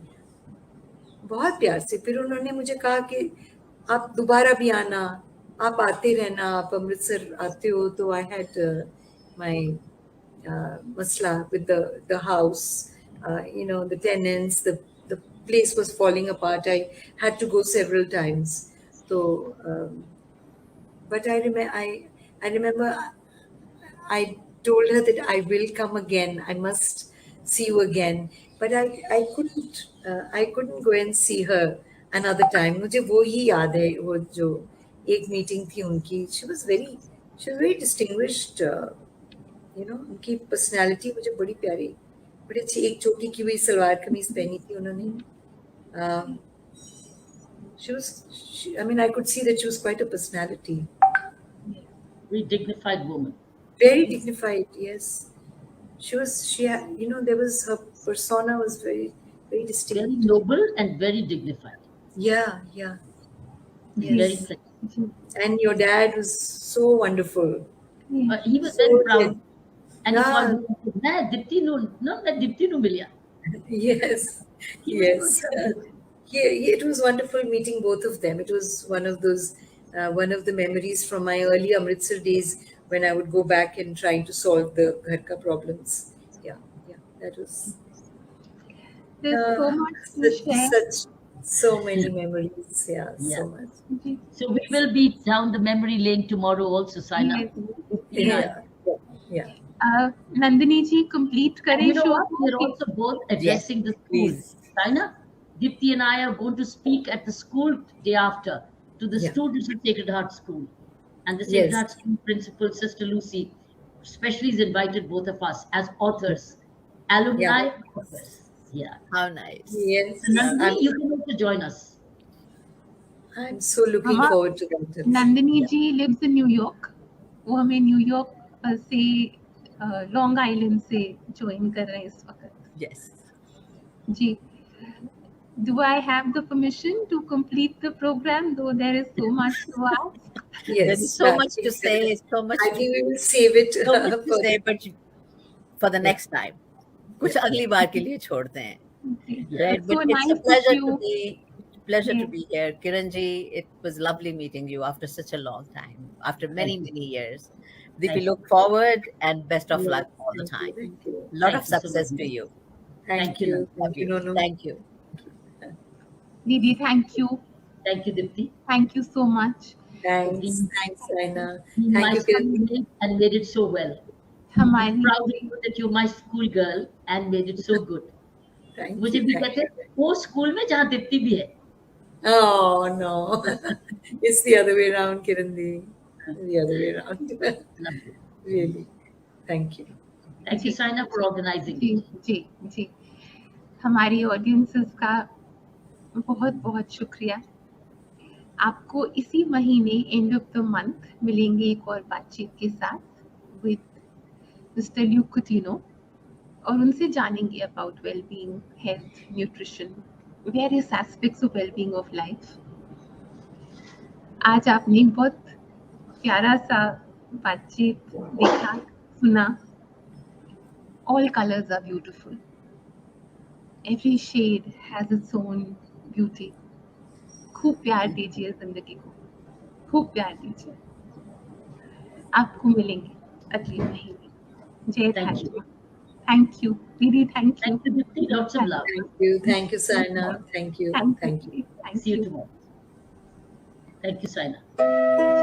बहुत प्यार से फिर उन्होंने मुझे कहा कि आप दोबारा भी आना, आप आते रहना, आप अमृतसर आते हो. तो I had my masla with the house, you know, the tenants, the place was falling apart. I had to go several times. So but I remember I told her that I will come again. I must see you again. But I couldn't go and see her another time. मुझे वो ही याद है, वो जो एक meeting थी उनकी. She was very distinguished. You know, उनकी personality मुझे बड़ी प्यारी, बड़ी अच्छी, एक चोटी की हुई सलवार कमीज पहनी थी उन्होंने. I mean, I could see that she was quite a personality. Very dignified woman. Very dignified, yes. You know, her persona was very Very distinct. noble and very dignified. Yeah. Very Yes. flexible. And your dad was so wonderful. He was So very proud. And he Yeah. called me, मैं दीप्ति नु मिलिया. Yes. He was Yes. so excited. It was wonderful meeting both of them. It was one of the memories from my early Amritsar days when I would go back and trying to solve the ghar ka problems. Yeah, that was There's so much to share. so many memories. Yeah, Yeah. so much. So we will be down the memory lane tomorrow also, sign up. Yes. Yeah. Nandini ji, complete And करें you know show what? को? We're also both addressing the school. please. China, Deepti and I are going to speak at the school day after to the Yeah. students of Sacred Heart School. And the Sacred Yes. Heart School principal, Sister Lucy, especially has invited both of us as authors, alumni authors. Yeah. How nice. Yes. So Nandini, I'm- you can also join us. I'm so looking हाँ, forward to that. Nandini ji lives in New York. वो हमें New York से long island से join कर रहे हैं इस वक्त. Yes. Ji. Do I have the permission to complete the program, though there is so much to ask? Yes, There is so much to please. say, so much I think we will save it so much to for say, but for the next time. कुछ अगली बार के लिए छोड़ते हैं. Right, It's so but it's nice a pleasure of to you. be Yes. here. Kiran ji, it was lovely meeting you after such a long time, after many years. Thank We you. look forward and best of luck Yes, all the thank time. you. Lot of Thank you so success much. to you. Thank Thank you, you. Nandini. Thank you, Nono. Thank you. Didi, thank you. Thank you, Deepti. Thank you so much. Thanks. Thanks, Saina. Being Thank my you, Kiran. schoolmate and made it so well. हमारी Proud of you that you're my school girl and made it so good. Thank मुझे you. भी Thank कहते you. हैं वो school में जहाँ दीप्ति भी है. Oh, no. It's the other way around, Kirandi. The other way around. Lovely. Really. Thank you. Thank you, ji. Saina, for organizing ji it. जी जी हमारी ऑडियंसेस का बहुत बहुत शुक्रिया. आपको इसी महीने एंड ऑफ द मंथ मिलेंगे एक और बातचीत के साथ विद मिस्टर ल्यूक कुटिनो और उनसे जानेंगे about wellbeing, health, nutrition, various aspects of wellbeing of life. आज आपने बहुत प्यारा सा बातचीत देखा, सुना. All colors are beautiful. Every shade has its own beauty. खूब प्यार दीजिए जिंदगी को, खूब प्यार दीजिए. आपको मिलेंगे अगले महीने. जय Thank Bhajpa. you. Thank you दीदी. Thank you. Thank you, Deepti. Lots of love. Thank you. Thank you, Saina. Thank you. Thank Thank you. You. See you tomorrow. Thank you, Saina.